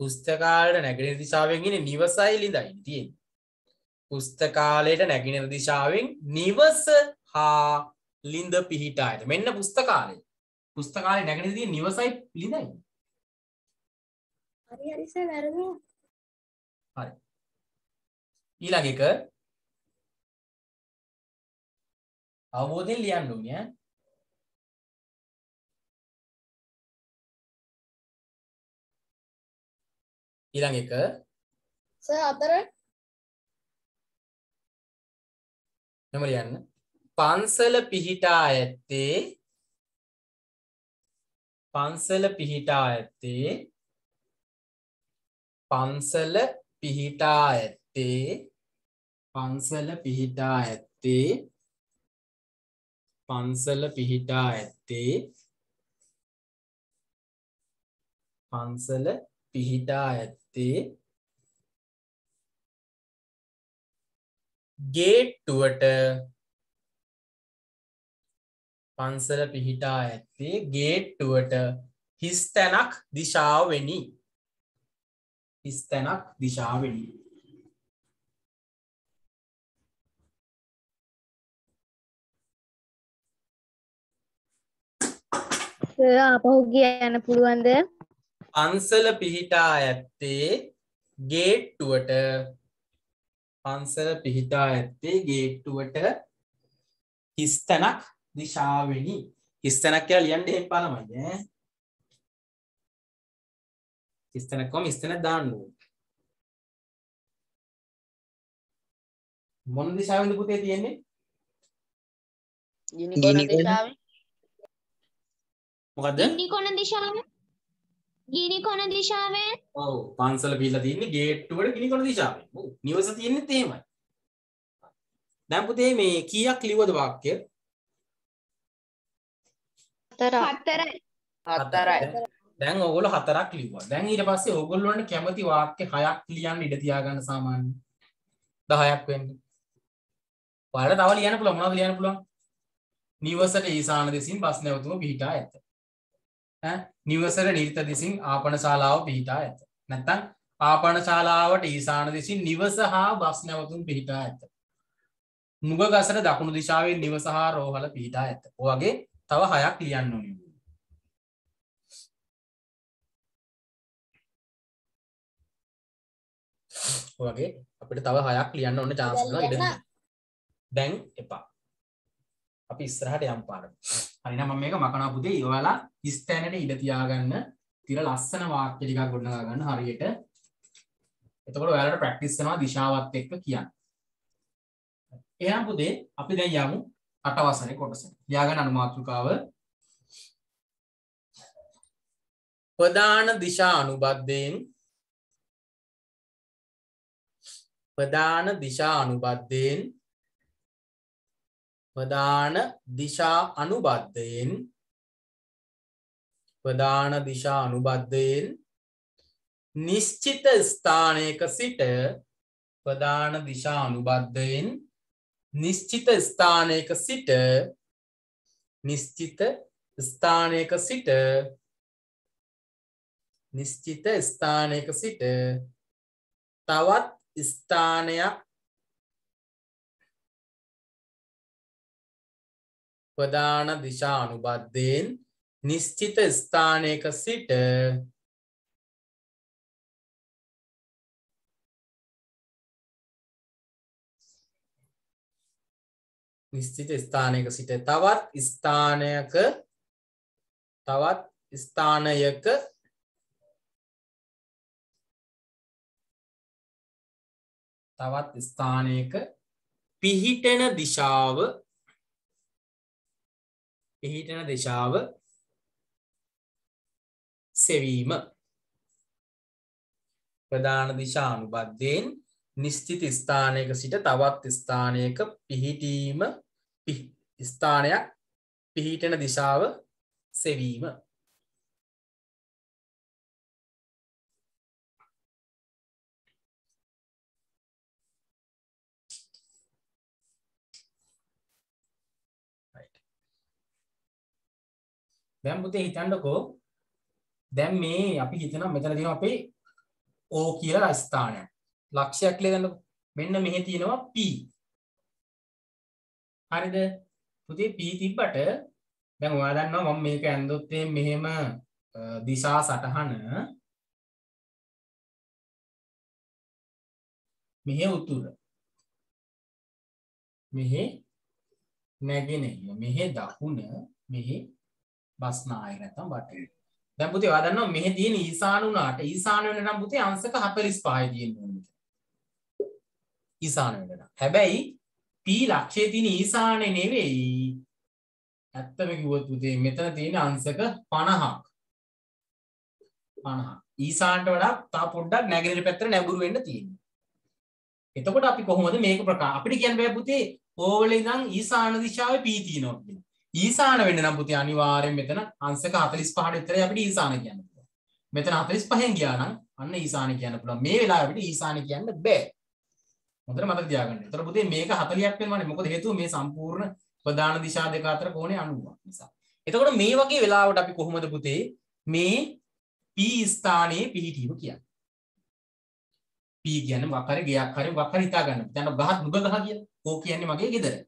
පුස්තකාලයට නැගෙනහිර දිශාවෙන් ඉන්නේ නිවසයි ලිඳයි තියෙන්නේ. පුස්තකාලයට නැගෙනහිර දිශාවෙන් නිවස හා ලිඳ පිහිටා ඇත. මෙන්න පුස්තකාලය. පුස්තකාලේ නැගෙනහිර තියෙන නිවසයි ලිඳයි. හරි සර් වැරදුනා. හරි. ඊළඟ එක අවබෝධයෙන් ලියන්න ඕනේ ඈ. ඊළඟ එක සර් අතර මෙම ලියන්න. පන්සල පිහිටා ඇත්තේ පන්සල පිහිටා ඇත්තේ ගේට්ටුවට හිස්තැනක් දිශාවෙනි. ආපහු කියන්න පුළුවන්ද? පන්සල පිහිටා ඇත්තේ ගේට්ටුවට හිස්තැනක් දිශාවෙනි. හිස්තැනක් කියලා ලියන්න එහෙම පාලමයි ඈ. හිස්තැනක් කොහොම හිස්තැනක් දාන්න ඕනේ. මොන දිශාවෙන්ද පුතේ තියෙන්නේ? ගිනිකොන දිශාවෙන්. මොකද්ද? ගිනිකොන දිශාවෙන්. ඔව් පන්සල පිහිටලා තියෙන්නේ ගේට්ටුවට ගිනිකොන දිශාවෙන්. ඔව් නිවස තියෙන්නේත් එහෙමයි. දැන් පුතේ මේ කීයක් ලිව්වද වාක්‍ය? 4යි. දැන් ඕගොල්ලෝ 4ක් ලිව්වා. දැන් ඊට පස්සේ ඕගොල්ලෝන්ට කැමති වාක්‍ය 6ක් ලියන්න ඉඩ තියාගන්න සාමාන්‍ය 10ක් වෙන්න. ඔයාලට තව ලියන්න පුළුවන්. මොනවද ලියන්න පුළුවන්? නිවසට ඊසාන දෙසින් බස් නැවතුම පිහිටා ඇත. නිවසට නිරිත දෙසින් ආපන ශාලාව පිහිටා ඇත. නැත්නම් ආපන ශාලාවට ඊසාන දෙසින් නිවස හා බස් නැවතුම් පිහිටා ඇත. නුග ගසට දකුණු දිශාවෙන් නිවස හා රෝහල පිහිටා ඇත. ඔය වගේ තව 6ක් ලියන්න ඕනේ. ඔය වගේ අපිට තව 6ක් ලියන්න ඕනේ chance එකක් ඉඩ තියෙනවා. දැන් එපා. අපි ඉස්සරහට යමු පාඩම. හරි නම මම මේක මකනවා පුතේ. ඔයාලා හිස්තැනට ඉඩ තියාගන්න. තිර ලස්සන වාක්‍ය ටිකක් ගොඩනගා ගන්න හරියට. එතකොට ඔයාලට ප්‍රැක්ටිස් කරනවා දිශාවත් එක්ක කියන්න. එහෙනම් පුතේ අපි දැන් යමු 8 වසරේ කොටසට. ලියාගන්න අනුමාතෘකාව. ප්‍රධාන දිශා අනුබද්ධයෙන් ප්‍රධාන දිශා අනුබද්ධයෙන් නිශ්චිත ස්ථානයක සිට ප්‍රධාන දිශා අනුබද්ධයෙන් නිශ්චිත ස්ථානයක සිට තවත් ස්ථානයක් ප්‍රධාන දිශා අනුබද්ධයෙන් නිශ්චිත ස්ථානයක සිට තවත් ස්ථානයක පිහිටන දිශාව සෙවීම ප්‍රධාන දිශා අනුබද්ධයෙන් නිශ්චිත ස්ථානයක සිට තවත් ස්ථානයක පිහිටන දිශාව සෙවීම දැන් පුතේ හිතන්නකෝ දැන් මේ අපි හිතනවා මෙතන තියෙනවා අපේ O කියලා ස්ථානයක් ලක්ෂයක් ලියගන්නකො මෙන්න මෙහෙ තියෙනවා P හරිද පුතේ P තිබ්බට දැන් ඔයා දන්නවා මම මේක ඇන්දොත් මෙහෙම දිශා සටහන මෙහෙ උතුර මෙහෙ නැගෙනහිර මෙහෙ දකුණ මෙහෙ බස්නාහිර නැත්නම් බටහිර දැන් පුතේ ඔයා දන්නවා මෙහෙ තියෙන ඊසාන උනාට ඊසාන වෙන නම් පුතේ අංශක 45යි තියෙන්නේ ඊසාන වෙන නම් හැබැයි P ලක්ෂයේ තියෙන ඊසානේ නෙවෙයි ඇත්තම කිව්වොත් පුතේ මෙතන තියෙන අංශක 50ක් ඊසානට වඩා තා පොඩ්ඩක් නැගෙනහිර පැත්තට නැඹුරු වෙන්න තියෙනවා එතකොට අපි කොහොමද මේක අපිට කියන්න බෑ පුතේ ඕවල ඉඳන් ඊසාන දිශාවේ P තියෙනවා කියලා ඊසාන වෙන්න නම් පුතේ අනිවාර්යෙන් මෙතන අංශක 45ට විතරයි අපිට ඊසාන කියන්න පුළුවන්. මෙතන 45න් ගියා නම් අන්න ඊසාන කියන්න පුළුවන්. මේ වෙලාවේ අපිට ඊසාන කියන්න බෑ. හොඳට මතක තියාගන්න. ඒතර පුතේ මේක 40ක් වෙනවානේ. මොකද හේතුව මේ සම්පූර්ණ ප්‍රධාන දිශා දෙක අතර කෝණය 90ක් නිසා. එතකොට මේ වගේ වෙලාවට අපි කොහොමද පුතේ මේ P ස්ථානයේ පිහිටීම කියන්නේ? P කියන්නේ මොකක් හරි ගයක් හරි මොකක් හරි හිතා ගන්න. දැන් ගහත් නුග ගහ කියලා. ඕක කියන්නේ මගේ ගෙදර.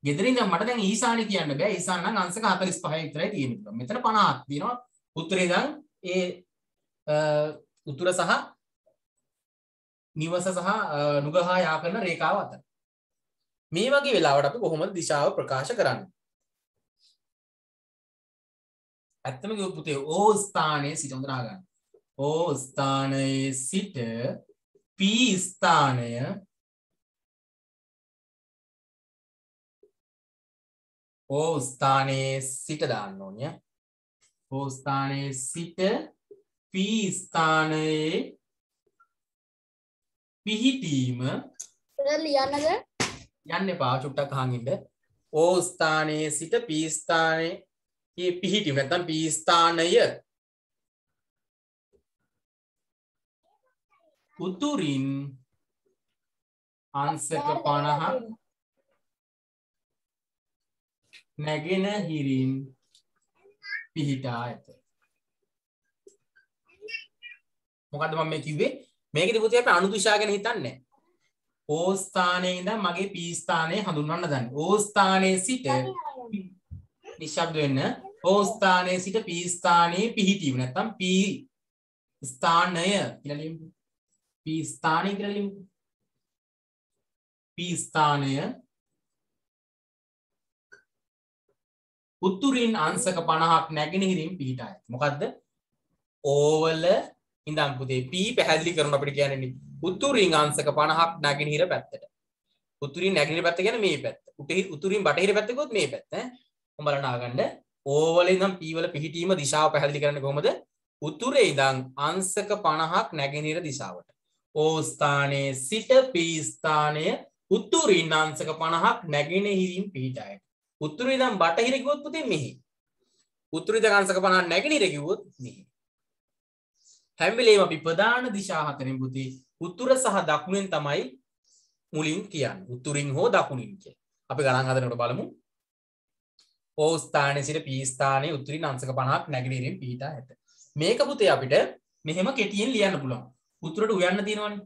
ගෙදරින් දැන් මට දැන් ඊසාන කියන්න බෑ. ඊසාන නම් අංශක 45 විතරයි තියෙන්නේ. මෙතන 50ක් තියෙනවා. උත්තරේ ඉඳන් ඒ උතුර සහ නිවස සහ නුගහා යා කරන රේඛාව අතර. මේ වගේ වෙලාවට අපි කොහොමද දිශාව ප්‍රකාශ කරන්නේ? ඇත්තම කිව්වොත් පුතේ O ස්ථානයේ සිට හොඳ නාගන්න. O ස්ථානයේ සිට P ස්ථානය O ස්ථානයේ සිට දාන්න ඕනේ. O ස්ථානයේ සිට P ස්ථානයේ පිහිටීම ලියන්නද? යන්න එපා චුට්ටක් අහන් ඉන්න. O ස්ථානයේ සිට P ස්ථානයේ පිහිටීම නැත්නම් P ස්ථානය උතුරින් අංශක 50ක් නැගෙනහිරින් පිහිටා ඇත. මොකද්ද මම මේ කිව්වේ? මේකෙදි පුතේ අපි අනුදිශා ගැන හිතන්නේ නැහැ. O ස්ථානයේ ඉඳන් මගේ P ස්ථානය හඳුන්වන්න දන්නේ. O ස්ථානයේ සිට නිශ්ශබ්ද වෙන්න. O ස්ථානයේ සිට P ස්ථානයේ පිහිටීම නැත්නම් P ස්ථානය කියලා ලියමු. P ස්ථානය කියලා ලියමු. P ස්ථානය උතුරින් අංශක 50ක් නැගෙනහිරින් පිහිටා ඇත. මොකද්ද? ඕවල ඉඳන් පුතේ P පැහැදිලි කරන අපිට කියන්නේ උතුරින් අංශක 50ක් නැගෙනහිර පැත්තට. උතුරින් නැගෙනහිර පැත්ත කියන්නේ මේ පැත්ත. උතුරින් බටහිර පැත්ත කිව්වොත් මේ පැත්ත. මම බලන්න ආගන්න. ඕවල ඉඳන් P වල පිහිටීම දිශාව පැහැදිලි කරන්නේ කොහොමද? උතුරේ ඉඳන් අංශක 50ක් නැගෙනහිර දිශාවට. O ස්ථානයේ සිට P ස්ථානය උතුරින් අංශක 50ක් නැගෙනහිරින් පිහිටාය. උතුරින් ඉඳන් බටහිර කිව්වොත් පුතේ මෙහි. උතුරින් ඉඳන් අංශක 50ක් නැගෙනහිර කිව්වොත් මෙහි. හැම වෙලේම අපි ප්‍රධාන දිශා හතරෙන් පුතේ උතුර සහ දකුණෙන් තමයි මුලින් කියන්නේ. උතුරින් හෝ දකුණින් කියලා. අපි ගණන් හදනකොට බලමු. O ස්ථානයේ සිට P ස්ථානයේ උතුරින් අංශක 50ක් නැගෙනහිරින් පිහිටා ඇත. මේක පුතේ අපිට මෙහෙම කෙටියෙන් ලියන්න පුළුවන්. උතුරට උයන්න තියෙනවනේ.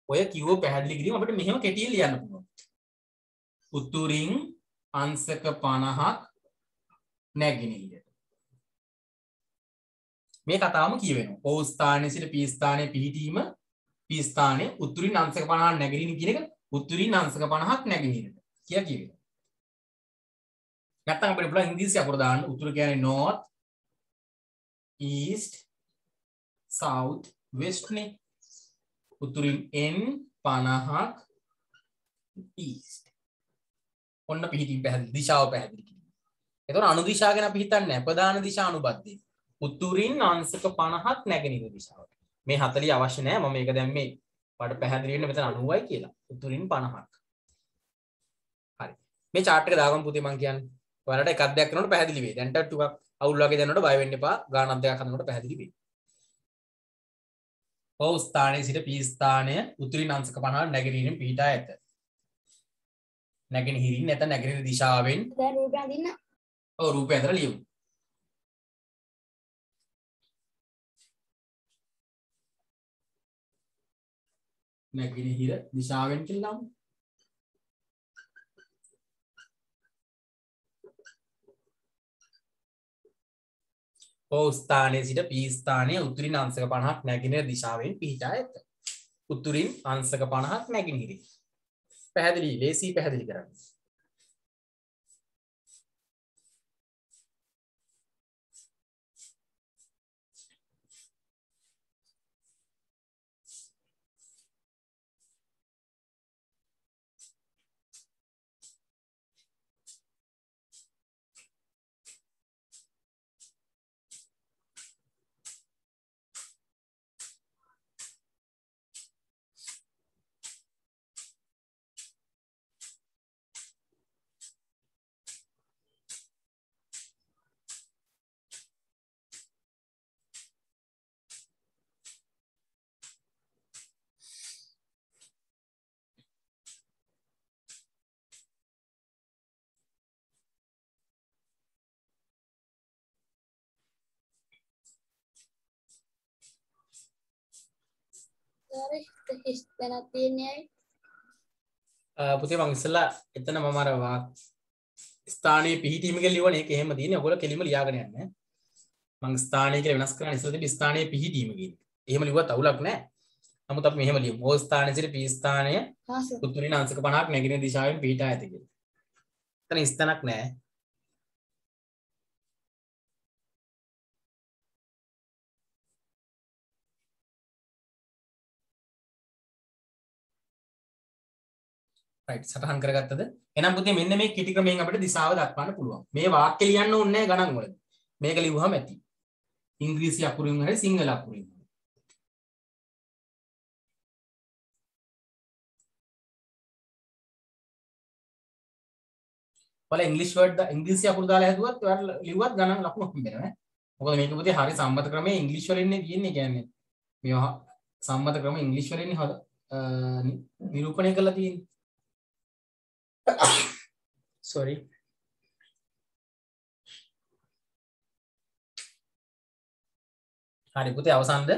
ඔය කිව්ව පැහැදිලි කිරීම අපිට මෙහෙම කෙටියෙන් ලියන්න පුළුවන්. උතුරින් අංශක 50ක් නැගෙනහිරට. මේ කතාවම කියවෙනවා. O ස්ථානයේ සිට P ස්ථානයේ පිහිටීම P ස්ථානයේ උතුරින් අංශක 50ක් නැගෙනහිරින් කියන එක උතුරින් අංශක 50ක් නැගෙනහිරට කියලා කියවෙනවා. නැත්නම් අපිට පුළුවන් ඉංග්‍රීසි අකුර දාන්න. උතුර කියන්නේ north, east, south, west නේ. උතුරින් n 50ක් east. ඔන්න පිහිටින් පැහැදිලි දිශාව පැහැදිලි කිරීම. එතකොට අනු දිශා ගැන අපි හිතන්නේ නැහැ. ප්‍රධාන දිශා අනුබද්ධය. උතුරින් අංශක 50ක් නැගෙනහිර දිශාවට. මේ 40 අවශ්‍ය නැහැ. මම මේක දැන් මේ වඩ පැහැදිලි වෙන්න මෙතන 90යි කියලා. උතුරින් 50ක්. හරි. මේ chart එක දාගමු පුතේ මම කියන්නේ. ඔයාලට එකක් දෙයක් කරනකොට පැහැදිලි වෙයි. දැන්ට ටිකක් අවුල් වගේ දැනනකොට බය වෙන්න එපා. ගානක් දෙකක් හදනකොට පැහැදිලි වෙයි. O ස්ථානයේ සිට P ස්ථානය උතුරින් අංශක 50ක් නැගෙනහිරින් පිහිටා ඇත. නැගෙනහිරින් නැත නැගෙනහිර දිශාවෙන් දැන් රූපය අඳින්න. ඔව් රූපය ඇඳලා ලියමු. නැගෙනහිර දිශාවෙන් කියලා දාමු. O ස්ථානයේ සිට P ස්ථානයේ උතුරින් අංශක 50ක් නැගෙනහිර දිශාවෙන් පිහිටා ඇත. උතුරින් අංශක 50ක් නැගෙනහිර. පැහැදිලි ලේසි පැහැදිලි කරන්න. දැනක් තියන්නේ පුතේ මම ඉස්සලා එතන මම අර ස්ථානයේ පිහිටීම කියලා ලියවනේ. ඒක එහෙම තියෙන්නේ. ඔයගොල්ලෝ කෙලින්ම ලියාගෙන යන්න. මම ස්ථානය කියලා වෙනස් කරන්න ඉස්සලා තිබි ස්ථානයේ පිහිටීම කියන්නේ. එහෙම ලිව්වත් අවුලක් නැහැ. නමුත් අපි මෙහෙම ලියමු. O ස්ථානයේ සිට P ස්ථානය උතුරින් අංශක 50ක් නැගෙනහිර දිශාවෙන් පිහිටා ඇත කියලා. එතන ස්ථානක් නැහැ. right සටහන් කරගත්තද? එහෙනම් පුතේ මෙන්න මේ කිටි ක්‍රමයෙන් අපිට දිශාව දක්වන්න පුළුවන්. මේ වාක්‍ය ලියන්න ඕනේ නැහැ ගණන් වලදී. මේක ලිව්වහම ඇති. ඉංග්‍රීසි අකුරින් හරි සිංහල අකුරින්. ඔයාලා ඉංග්‍රීසි වර්ඩ් ඉංග්‍රීසි අකුරු දාලා හැදුවත් ඔයාලා ලිව්වත් ගණන් ලකුණු හම්බෙනවා නේ. මොකද මේක පුතේ හරි සම්මත ක්‍රමයේ ඉංග්‍රීසි වලින් නේ තියෙන්නේ. කියන්නේ මේවා සම්මත ක්‍රම ඉංග්‍රීසි වලින් නිරූපණය කරලා තියෙන්නේ. sorry හරි පුතේ අවසන්ද?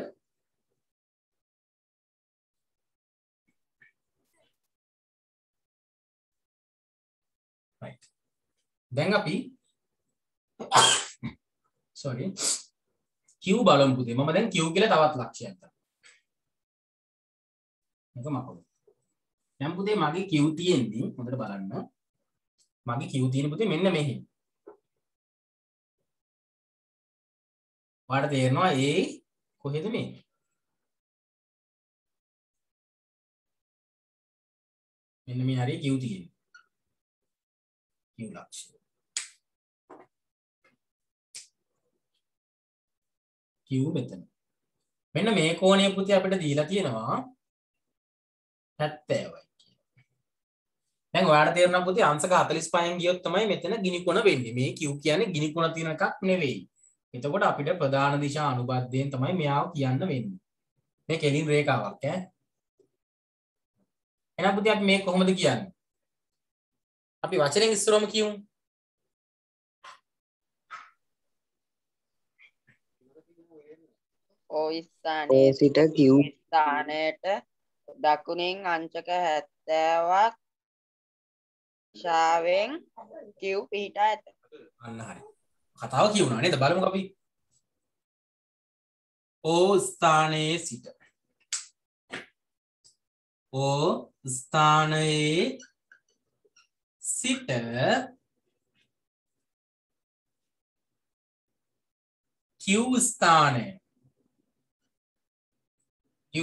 right දැන් අපි sorry Q බලමු පුතේ. මම දැන් Q කියලා තවත් ලක්ෂයක් ගන්නවා. මේක මකමු. දැන් පුතේ මගේ Q තියෙන්නේ හොඳට බලන්න. මගේ Q තියෙන පුතේ මෙන්න මෙහි. ඔයාලට තේරෙනවා A කොහෙද මේ? මෙන්න මේ හරිය Q තියෙන්නේ. Q ලක්ෂය. Q මෙතන. මෙන්න මේ කෝණය පුතේ අපිට දීලා තියෙනවා 70යි. දැන් ඔයාලට තේරෙනවා පුතේ අංශක 45න් ගියොත් තමයි මෙතන ගිනි කොන වෙන්නේ. මේ Q කියන්නේ ගිනි කොන තියෙන එකක් නෙවෙයි. එතකොට අපිට ප්‍රධාන දිශා අනුබද්ධයෙන් තමයි මෙයාව කියන්න වෙන්නේ. මේ කෙලින් රේඛාවක් ඈ. එහෙනම් පුතේ අපි මේ කොහොමද කියන්නේ? අපි වචනෙන් ඉස්සරවම කියමු. O ස්ථානයේ සිට Q ස්ථානයට දකුණින් අංශක 70ක් දිශාවෙන් Q පිහිටා ඇත. අන්න හරි. කතාව කියුණා නේද? බලමුකෝ අපි. O ස්ථානයේ සිට O ස්ථානයේ සිට Q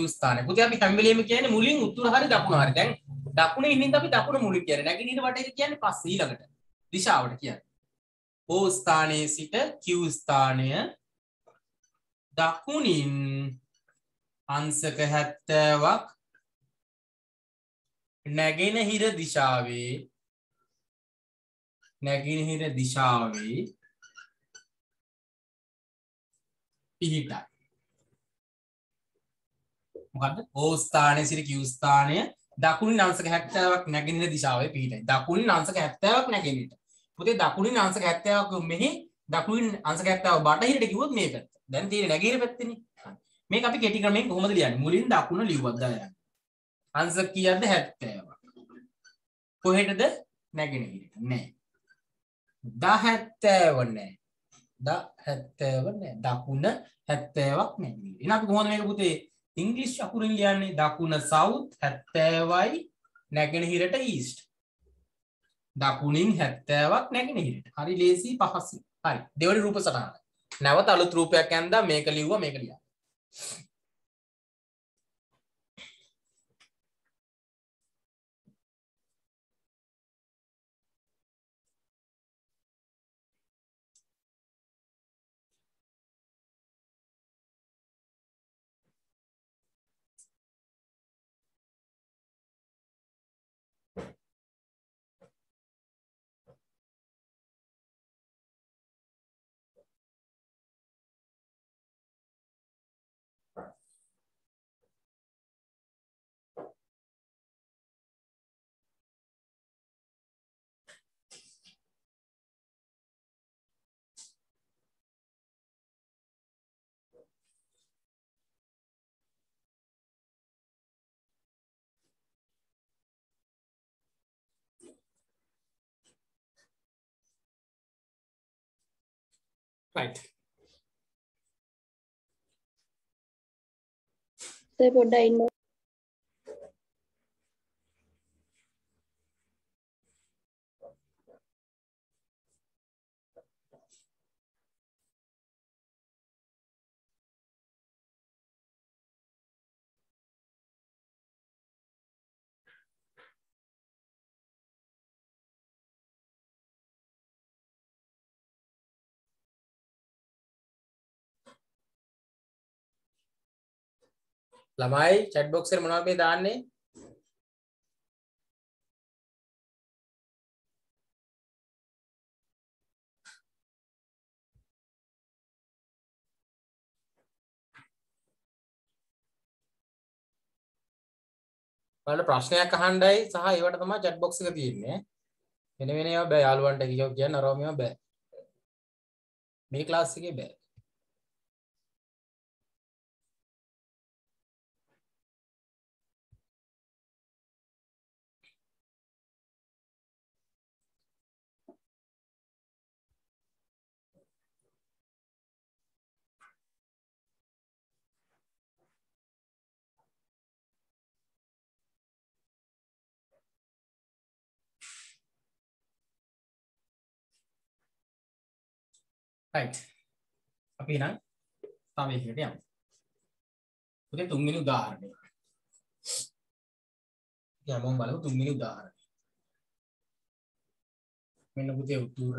ස්ථානය පුතේ අපි හැම වෙලෙම කියන්නේ මුලින් උතුර හරි දකුණ හරි. දැන් දකුණේ ඉඳන් අපි දකුණ මුලින් කියන්නේ. නැගිටින වටේට කියන්නේ පස්සේ ඊළඟට දිශාවට කියන්නේ. O ස්ථානයේ සිට Q ස්ථානය දකුණින් අංශක 70ක් නැගෙනහිර දිශාවේ පිහිටයි. මොකද්ද? O ස්ථානයේ සිට Q ස්ථානය දකුණින් අංශක 70ක් නැගෙනහිර දිශාවේ පිහිටයි. දකුණින් අංශක 70ක් නැගෙනහිර. පුතේ දකුණින් අංශක 70ක් මෙහි දකුණින් අංශක 70 බටහිරට කිව්වොත් මේ පැත්ත. දැන් තියෙන්නේ නැගෙනහිර පැත්තේනේ. මේක අපි කෙටි ක්‍රමයෙන් කොහොමද ලියන්නේ? මුලින් දකුණ ලියුවත් දායන්න. අංශක කීයක්ද? 70ක්. කොහෙටද? නැගෙනහිරට. නෑ. 70 නෑ. 70 නෑ. දකුණ 70ක් නැගෙනහිර. එහෙනම් අපි කොහොමද මේක පුතේ ඉංග්‍රීසි අකුරින් ලියන්නේ? දකුණ south 70යි නැගෙනහිරට east. දකුණින් 70ක් නැගෙනහිරට. හරි ලේසි පහසුයි. හරි. දෙවෙනි රූප සටහන. නැවත අලුත් රූපයක් ඇඳලා මේක ලිව්වා මේක ලියන්න. right. පොඩ්ඩක් ඉන්න. ළමයි chat box එකේ මොනවද මේ දාන්නේ? ඔයාලා ප්‍රශ්නයක් අහන්නයි සහ ඒවට තමයි chat box එක තියෙන්නේ. වෙන වෙන ඒවා බෑ යාළුවන්ට කියන්න අරව මේවා බෑ. මේ ක්ලාස් එකේ බෑ. right. අපි නම් තව එකකට යමු. පුතේ තුන්වෙනි උදාහරණය. යමු බලමු තුන්වෙනි උදාහරණය. මෙන්න පුතේ උතුර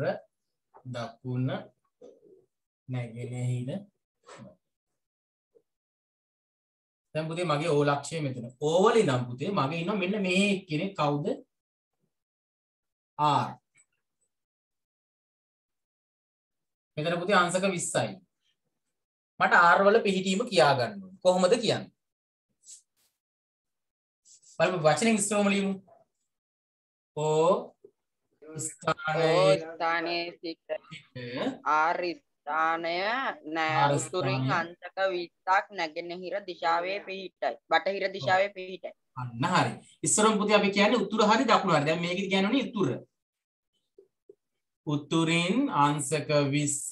දකුණ නැගෙනහිර දැන් පුතේ මගේ O ලක්ෂය මෙතන. O වල ඉඳන් පුතේ මගේ ඉන්න මෙන්න මේ කෙනෙක් කවුද? R. මෙතන පුතේ අංශක 20යි. මට R වල පිහිටීම කියා ගන්න ඕනේ. කොහොමද කියන්නේ? බලමු වචනෙන් ඉස්සරහම ලියමු. O ස්ථානයේ සිට R ස්ථානය උතුරින් අංශක 20ක් නැගෙනහිර දිශාවේ පිහිටයි. බටහිර දිශාවේ පිහිටයි. අන්න හරි. ඉස්සරහම පුතේ අපි කියන්නේ උතුර හරි දකුණ හරි. දැන් මේකෙදි කියනෝනේ උතුර. උතුරින් අංශක 20ක්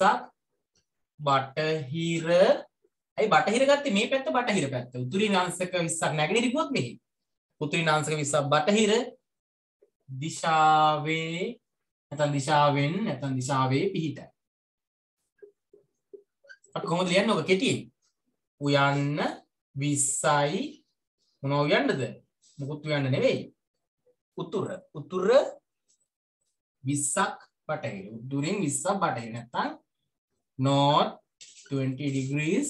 බටහිර. ඇයි බටහිර ගත්තේ මේ පැත්ත බටහිර පැත්ත. උතුරින් අංශක 20ක් නැගෙනහිර ගියොත් මෙහි. උතුරින් අංශක 20ක් බටහිර දිශාවේ නැත්නම් දිශාවේ පිහිටයි. අපි කොහොමද ලියන්නේ ඔක කෙටියෙන්? උයන්න 20යි මොනවා උයන්නද? මොකුත් උයන්න නෙවෙයි. උතුර 20ක් බටහිර. උතුරින් 20ක් බටහිර නැත්නම් north 20 degrees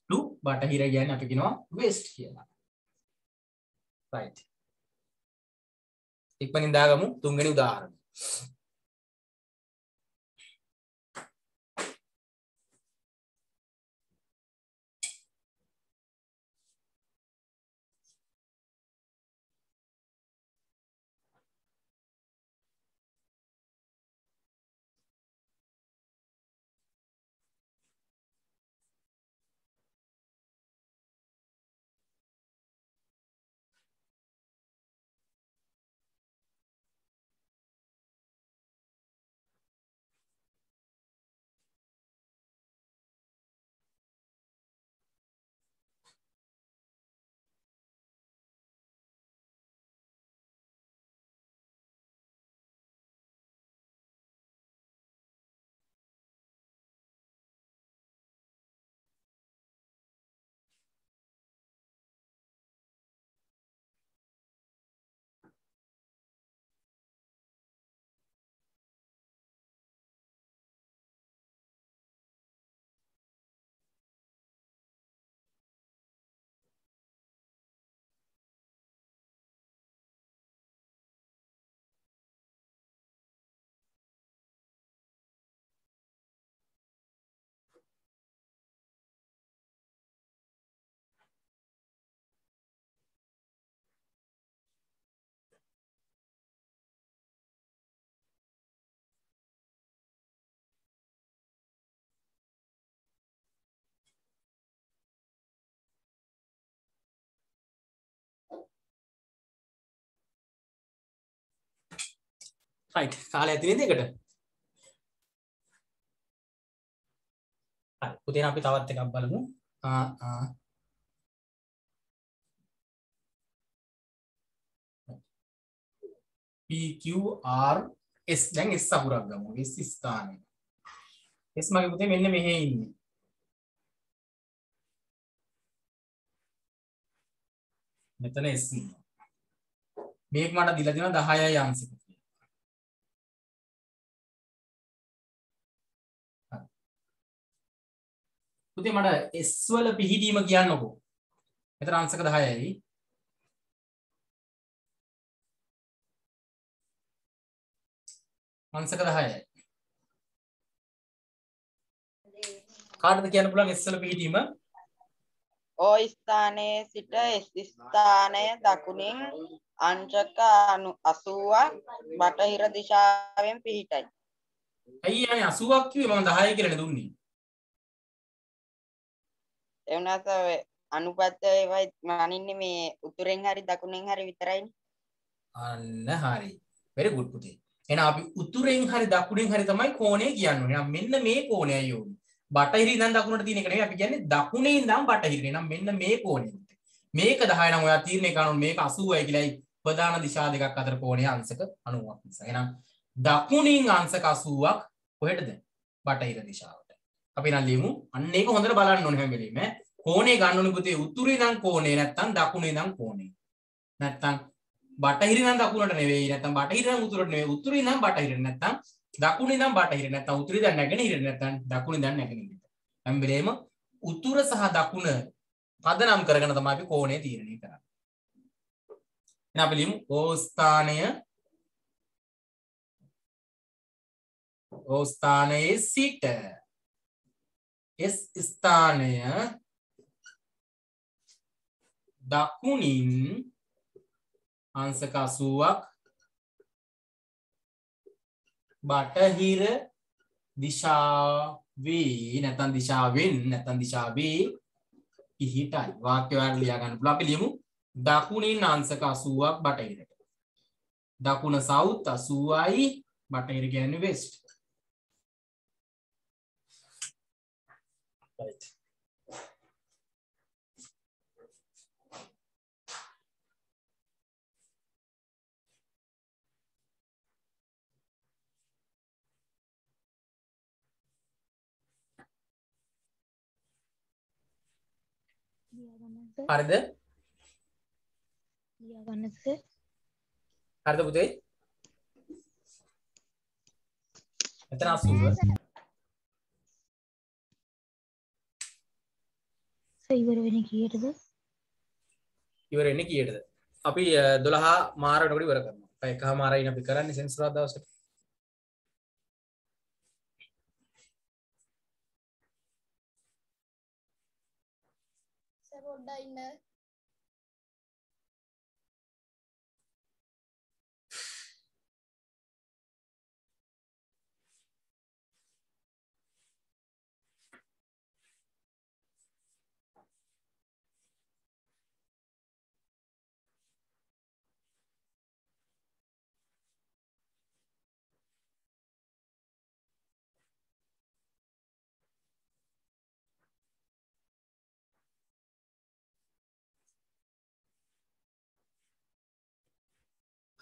to බටහිර කියන්නේ අපි කියනවා west කියලා. right. ඉක්මනින් දාගමු තුන්වෙනි උදාහරණය. right. කාලය ඇති නේද එකට? හරි. පුතේ අපි තවත් එකක් බලමු. PQR S දැන් S අකුරක් ගමු. S ස්ථානය. S මගේ පුතේ මෙන්න මෙහෙ ඉන්නේ. මෙතන S ඉන්නවා. මේක මට දීලා තියෙනවා 10යි අංශක. පුතේ මට S වල පිහිටීම කියන්නකෝ. මෙතන අංශක 10යි. අංශක 10යි. කාටද කියන්න පුළුවන් S වල පිහිටීම? O ස්ථානයේ සිට S ස්ථානය දකුණින් අංශක 80ක් බටහිර දිශාවෙන් පිහිටයි. ඇයි යන්නේ 80ක් කිව්වේ මම 10යි කියලා දුන්නේ. එවනස අනුපත්ත ඒවයි මනින්නේ මේ උතුරෙන් හරි දකුණෙන් හරි විතරයිනේ. අන්න හරි. very good පුතේ. එහෙනම් අපි උතුරෙන් හරි දකුණෙන් හරි තමයි කෝණය කියන්නේ. එහෙනම් මෙන්න මේ කෝණයයි ඕනේ. බටහිර ඉඳන් දකුණට තියෙන එක නෙවෙයි අපි කියන්නේ දකුණේ ඉඳන් බටහිරට. එහෙනම් මෙන්න මේ කෝණය. මේක 10 නම් ඔයා තීරණය කරනවා මේක 80යි කියලායි ප්‍රධාන දිශා දෙකක් අතර කෝණය අංශක 90ක් නිසා. එහෙනම් දකුණින් අංශක 80ක් කොහෙටද? බටහිර දිශාවට. අපි නම් ලියමු. අන්න ඒක හොඳට බලන්න ඕනේ හැම වෙලෙම. කෝණේ ගන්න ඕනේ පුතේ උතුරේ ඉඳන් කෝණේ නැත්තම් දකුණේ ඉඳන් කෝණේ. නැත්තම් බටහිර ඉඳන් දකුණට නෙවෙයි නැත්තම් බටහිර ඉඳන් උතුරට නෙවෙයි උතුරේ ඉඳන් බටහිරට නැත්තම් දකුණේ ඉඳන් බටහිර නැත්තම් උතුරේ ඉඳන් නැගෙනහිර නැත්තම් දකුණේ ඉඳන් නැගෙනහිර. හැම වෙලේම උතුර සහ දකුණ පදනම් කරගෙන තමයි අපි කෝණය තීරණය කරන්නේ. එහෙනම් අපි ලියමු O ස්ථානයේ සිට S ස්ථානය දකුණින් අංශක 80ක් බටහිර දිශාවේ නැත්නම් දිශාවේ පිහිටයි. වාක්‍ය වල ලියා ගන්න පුළුවන්. අපි ලියමු දකුණින් අංශක 80ක් බටහිරට. දකුණ සවුත් 80යි බටහිර කියන්නේ වෙස්ට්. right. හරිද? ලියා ගන්න සර්. හරිද පුතේ? එතන 80. ඉවර වෙන්නේ කීයටද? ඉවර වෙන්නේ කීයටද? අපි 12 මාර වෙනකොට ඉවර කරනවා. එකමාරයි අපි කරන්නේ සෙන්සුරාදා දවසට. පොඩ්ඩක් ඉන්න.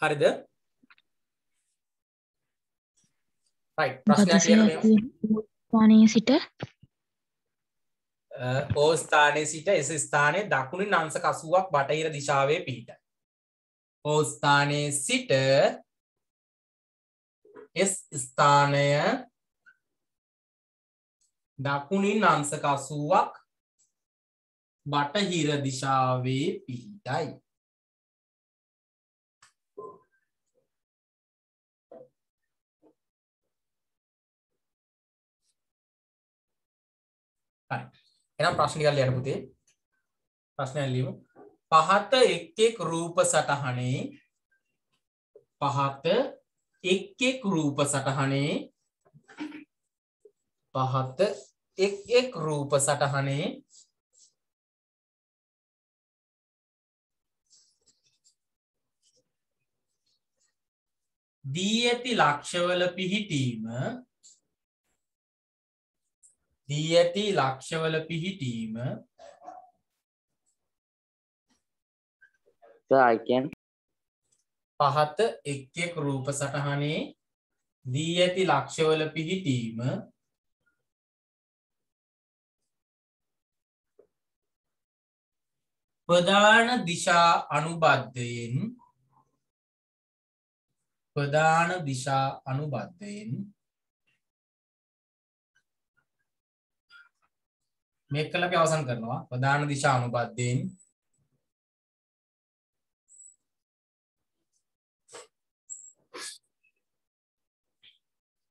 හරිද? right ප්‍රශ්නයක් ලියන්න මෙහෙම. ස්ථානයේ සිට O ස්ථානයේ සිට S ස්ථානයේ දකුණින් අංශක 80ක් බටහිර දිශාවේ පිහිටයි. O ස්ථානයේ සිට S ස්ථානය දකුණින් අංශක 80ක් බටහිර දිශාවේ පිහිටයි. හරි. එහෙනම් ප්‍රශ්න ටිකක් ලියන්න පුතේ. ප්‍රශ්නයක් ලියමු. පහත එක් රූප සටහනේ දී ඇති ලක්ෂවල පිහිටීම So I can පහත එක් රූප සටහනේ දී ඇති ලක්ෂවල පිහිටීම ප්‍රධාන දිශා අනුබද්ධයෙන් මේක කළා අපි අවසන් කරනවා. ප්‍රධාන දිශා අනුබද්ධයෙන්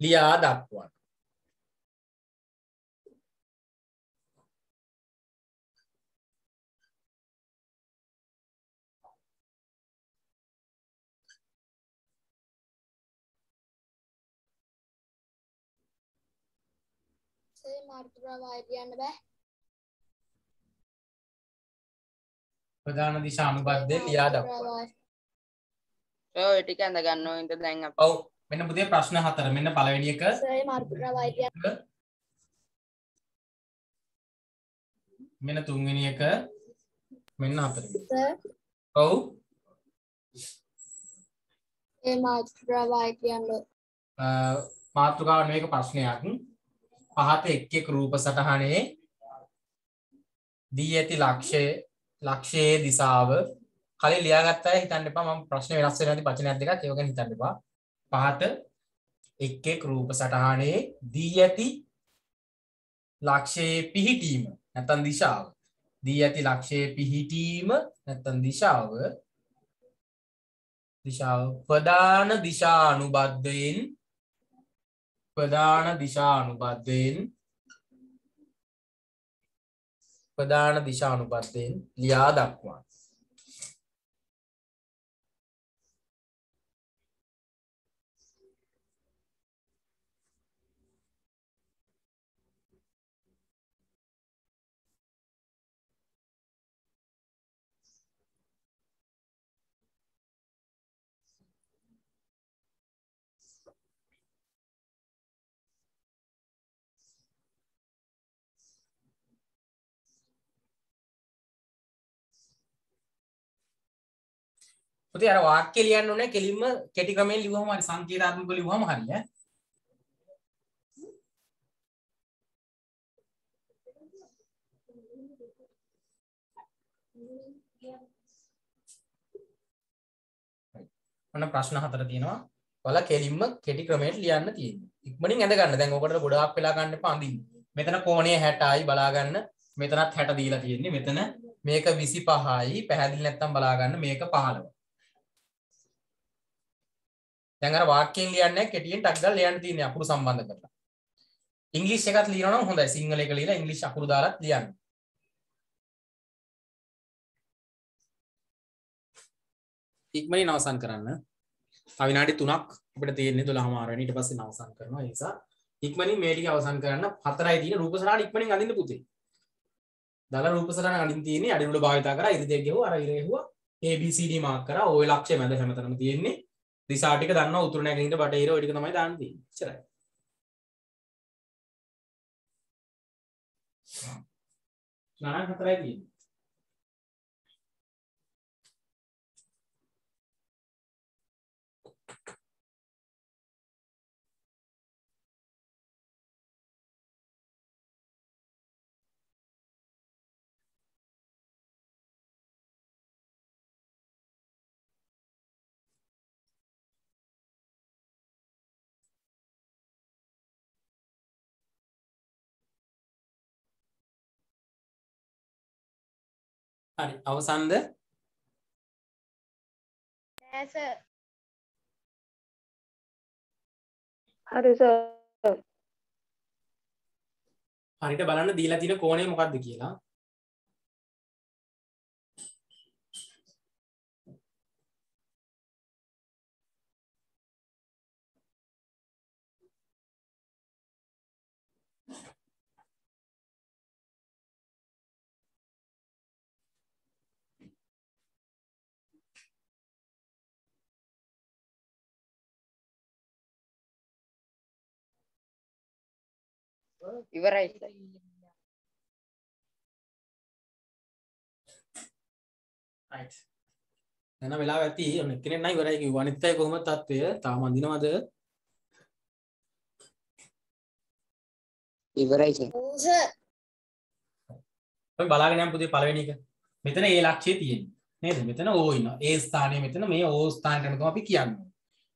ලියා දක්වන්න. සේ මාර්ගය කියන්න බෑ. ප්‍රධාන දිශා අනුබද්ධයෙන් ලියා දක්වන්න. ඔය ටික අඳ ගන්න ඕනේ දැන් අපි. ඔව් මෙන්න පුතේ ප්‍රශ්න 4. මෙන්න පළවෙනි එක. සේ මාර්ගය කියන්න. මෙන්න තුන්වෙනි එක. මෙන්න හතරවෙනි. සර් ඔව් සේ මාර්ගය කියන්න. මාතෘකාව මේක ප්‍රශ්නයක්. පහත එක් රූප සටහනේ දී ඇති ලක්ෂයේ දිශාව කලින් ලියාගත්ත අය හිතන්න එපා මම ප්‍රශ්න වෙනස් වෙන නැති වචනයක් දෙකක් ඒව ගැන හිතන්න එපා. පහත එක් රූප සටහනේ දී ඇති ලක්ෂයේ පිහිටීම නැත්නම් දිශාව දී ඇති ලක්ෂයේ පිහිටීම නැත්නම් දිශාව ප්‍රධාන දිශා අනුබද්ධයෙන් ලියා දක්වන්න. පුතේ අර වාක්‍ය ලියන්න ඕනේ කෙලින්ම කෙටි ක්‍රමයෙන් ලිව්වම හරි සංකේතාත්මකව ලිව්වම හරි ඈ. ඔන්න ප්‍රශ්න 4 තියෙනවා. ඔයාලා කෙලින්ම කෙටි ක්‍රමයට ලියන්න තියෙනවා. ඉක්මනින් ඇඳ ගන්න. දැන් ඔකට ගොඩාක් වෙලා ගන්න එපා අඳින්න. මෙතන කෝණය 60යි බලා ගන්න. මෙතනත් 60 දීලා තියෙන්නේ. මෙතන මේක 25යි. පැහැදිලි නැත්තම් බලා ගන්න මේක 15. දැන් අර වාක්‍යයෙන් ලියන්නේ කෙටියෙන් ටක් ගාලා ලියන්න තියෙන්නේ අකුරු සම්බන්ධ කරලා. ඉංග්‍රීසි එකත් ලියනවා නම් හොඳයි. සිංහල එක ලියලා ඉංග්‍රීසි අකුරු දාලාත් ලියන්න. ඉක්මනින් අවසන් කරන්න. තව විනාඩි 3ක් අපිට තියෙන්නේ 12:00 වෙනි ඊට පස්සේ අවසන් කරනවා. ඒ නිසා ඉක්මනින් මේ ටික අවසන් කරන්න. 4යි තියෙන රූප සටහන ඉක්මනින් අඳින්න පුතේ. දල රූප සටහන අඳින්න තියෙන්නේ අඩි උඩ භාවිතා කරා ඉරි දෙක ගෙහුවා අර ඉරි ගෙහුවා ABCD මාක් කරා. ওই ලක්ෂය මැද හැමතැනම තියෙන්නේ. දිශා ටික දන්නවා උතුරු නැගෙනහිර බටහිර ඔය ටික තමයි දාන්න තියෙන්නේ. එච්චරයි. ගණන් 4යි තියෙන්නේ. හරි අවසන්ද? නෑ සර්. හරි සර්. හරියට බලන්න දීලා තියෙන කෝණය මොකක්ද කියලා. ඉවරයි සර්. right දැන් වෙලාව ඇති ඔන්න එක්කෙනෙක් නයි ඉවරයි කිව්වා. අනිත් අය කොහොමද තත්ත්වය? තාම අඳිනවද? ඉවරයි සර්. ඔව් සර්. අපි බලාගෙන යමු පුතේ පළවෙනි එක. මෙතන A ලක්ෂය තියෙන්නේ. නේද? මෙතන O ඉන්නවා. A ස්ථානයේ මෙතන මේ O ස්ථානයට යන තමයි අපි කියන්නේ.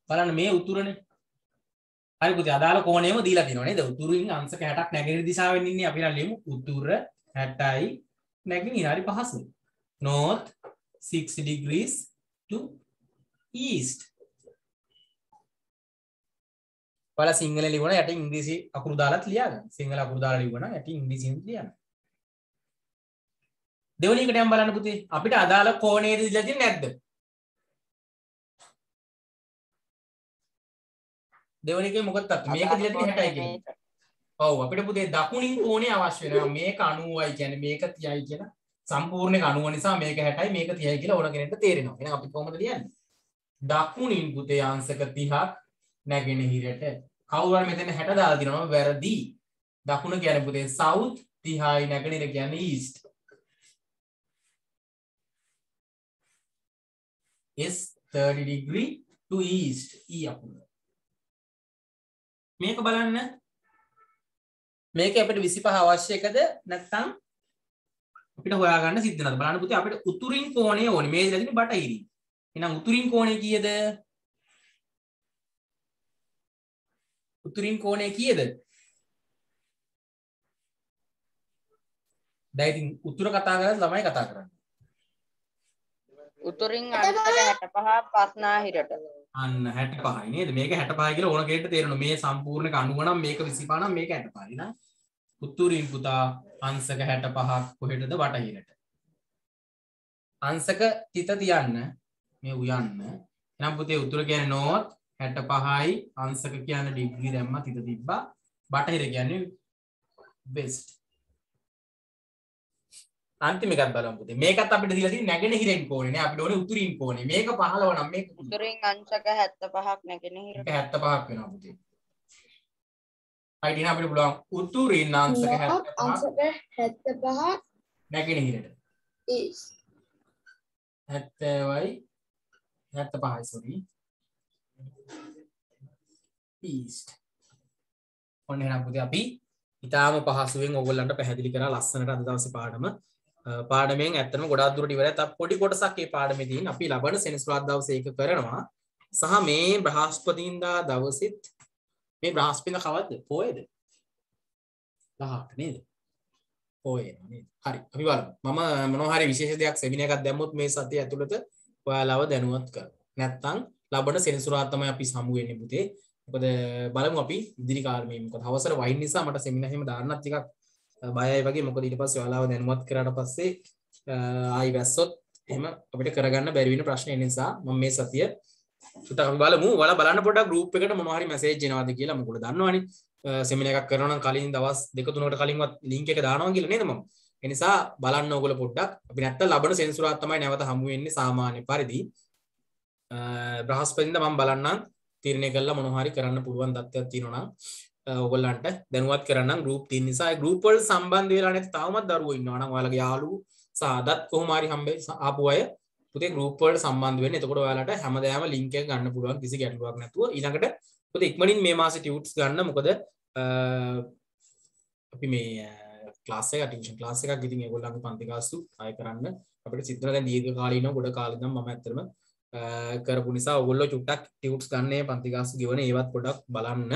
බලන්න මේ උතුරනේ. හරි පුතේ අදාළ කෝණයම දීලා තියෙනවා නේද? උතුරින් අංශක 60ක් නැගෙනහිර දිශාවෙන් ඉන්නේ අපි ලියමු. උතුර 60යි නැගෙනහිර හරි පහසුයි. north 6 degrees to east. ඔයාලා සිංහල ලියවන යට ඉංග්‍රීසි අකුරු දාලාත් ලියන්න. සිංහල අකුරු දාලා ලියවන යට ඉංග්‍රීසියෙන් ලියන්න. දෙවෙනි එකට යම් බලන්න පුතේ. අපිට අදාළ කෝණය දීලා තියෙන්නේ නැද්ද? දෙවෙනි එකේ මොකක්ද තත්ත්වය? මේක දීලා තියෙන්නේ 60යි කියන්නේ. ඔව් අපිට පුතේ දකුණින් කෝණය අවශ්‍ය වෙනවා. මේක 90යි කියන්නේ මේක 30යි කියලා. සම්පූර්ණ එක 90 නිසා මේක 60යි මේක 30යි කියලා ඕන කෙනෙක්ට තේරෙනවා. එහෙනම් අපි කොහොමද ලියන්නේ? දකුණින් පුතේ අංශක 30ක් නැගෙනහිරට. කවුරු හරි මෙතන 60 දාලා දිනනවා වැරදි. දකුණ කියන්නේ පුතේ south 30යි නැගෙනහිර කියන්නේ east. is 30 degree to east. E අකුර. මේක බලන්න. මේක අපිට 25 අවශ්‍ය එකද නැත්නම් අපිට හොයාගන්න සිද්ධ වෙනවද බලන්න පුතේ අපිට උතුරින් කෝණය ඕනේ මේ ඉඳලා තියෙන බටහිරින් එහෙනම් උතුරින් කෝණය කීයද උතුරින් කෝණය කීයද දැන් ඉතින් උතුර කතා කරලා ළමයි කතා කරන්නේ. උතුරින් අංශක 65 පස්නාහිරට. අන්න 65යි නේද? මේක 65 කියලා ඕන කෙනෙක්ට තේරෙනවා. මේ සම්පූර්ණ එක 90 නම් මේක 25 නම් මේක 65යි නේද? උතුරින් පුතා අංශක 65ක් කොහෙටද? බටහිරට. අංශක තිත තියන්න මේ උයන්න. එහෙනම් පුතේ උතුර කියන්නේ north 65යි අංශක කියන්නේ ඩිග්‍රී දැම්මා තිත තිබ්බා. බටහිර කියන්නේ west. අන්තිම එකත් බලමු පුතේ. මේකත් අපිට දීලා තියෙන්නේ නැගෙනහිරින් කෝණේ නේ. අපිට ඕනේ උතුරින් කෝණේ. මේක 15 නම් මේක උතුරින් අංශක 75ක් නැගෙනහිරට. 75ක් වෙනවා පුතේ. අයිඩින අපිට පුළුවන් උතුරින් අංශක 75 නැගෙනහිරට. is 70යි 75යි sorry. east. ඔන්න එහෙනම් පුතේ අපි ඊටාම පහසුවෙන් ඕගොල්ලන්ට පැහැදිලි කරලා ලස්සනට අද දවසේ පාඩමෙන් ඇත්තටම ගොඩාක් දුරට ඉවරයි. තව පොඩි කොටසක් මේ පාඩමේ තියෙන අපි ලබන සෙනසුරාදා දවසේ ඒක කරනවා. සහ මේ බ්‍රහස්පතින්දා දවසෙත් මේ බ්‍රහස්පතින්දා කවද්ද? පොයේද? 18 නේද? පොයේ නේද? හරි. අපි බලමු. මම මොනවා හරි විශේෂ දෙයක් සෙමිනා එකක් දැම්මොත් මේ සතිය ඇතුළත ඔයාලව දැනුවත් කරමු. නැත්තම් ලබන සෙනසුරාදා තමයි අපි සමු වෙන්නේ පුතේ. මොකද බලමු අපි ඉදිරි කාලේ මොකද අවසර වයින් නිසා මට සෙමිනා එහෙම දාන්නත් ටිකක් බයයි වගේ. මොකද ඊට පස්සේ ඔයාලව දැනුවත් කරාට පස්සේ ආයි වැස්සොත් එහෙම අපිට කරගන්න බැරි වෙන ප්‍රශ්න ඒ නිසා මම මේ සතිය සුටක් අපි බලමු. ඔයාලා බලන්න පොඩ්ඩක් group එකට මොනවා හරි මැසේජ් එනවාද කියලා. මොකද දන්නවනේ සෙමිනා එකක් කරනවා නම් කලින් දවස් 2-3කට කලින්වත් link එක දානවා කියලා නේද මම. ඒ නිසා බලන්න ඕගොල්ලෝ පොඩ්ඩක්. අපි නැත්තම් ලබන සෙනසුරාදා තමයි නැවත හමු වෙන්නේ සාමාන්‍ය පරිදි. බ්‍රහස්පතින්දා මම බලන්නම් තීරණය කළා මොනවා හරි කරන්න පුළුවන් තත්ත්වයක් තියෙනවා නම් ඔයගොල්ලන්ට දැනුවත් කරන්නම් group තියෙන නිසා ඒ group වල සම්බන්ධ වෙලා නැති තාමත් දරුවෝ ඉන්නවා නම් ඔයාලගේ යාළුවෝ සහ අදත් කොහොම හරි ආපු අය පුතේ group වලට සම්බන්ධ වෙන්න. එතකොට ඔයාලට හැමදාම link එක ගන්න පුළුවන් කිසි ගැටලුවක් නැතුව. ඊළඟට පුතේ ඉක්මනින් මේ මාසේ ටියුට්ස් ගන්න. මොකද අපි මේ ක්ලාස් එක ටියුෂන් ක්ලාස් එකක් ඉතින් ඒගොල්ලන්ගේ පන්ති ගාස්තු ආය කරන්න අපිට සිද්ධ වෙන දැන් දීර්ඝ කාලීනව ගොඩ කාලෙ ඉඳන් මම ඇත්තටම කරපු නිසා ඔයගොල්ලෝ චුට්ටක් ටියුට්ස් ගන්න පන්ති ගාස්තු ගෙවන ඒවත් පොඩ්ඩක් බලන්න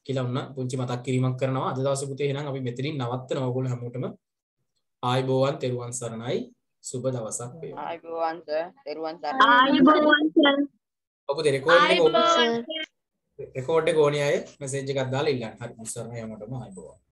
කියලා වුණා. පුංචි මතක් කිරීමක් කරනවා. අද දවසේ පුතේ එහෙනම් අපි මෙතනින් නවත්තනවා. ඔයගොල්ලෝ හැමෝටම ආයුබෝවන් තෙරුවන් සරණයි. සුබ දවසක් වේවා. ආයුබෝවන් සර්. තෙරුවන් සරණයි. ආයුබෝවන් සර්. ඔබ රෙකෝඩ් එක ඕනේ අය මැසේජ් එකක් දාලා ඉල්ලන්න. හරි මුස්සරණ හැමෝටම ආයුබෝවන්.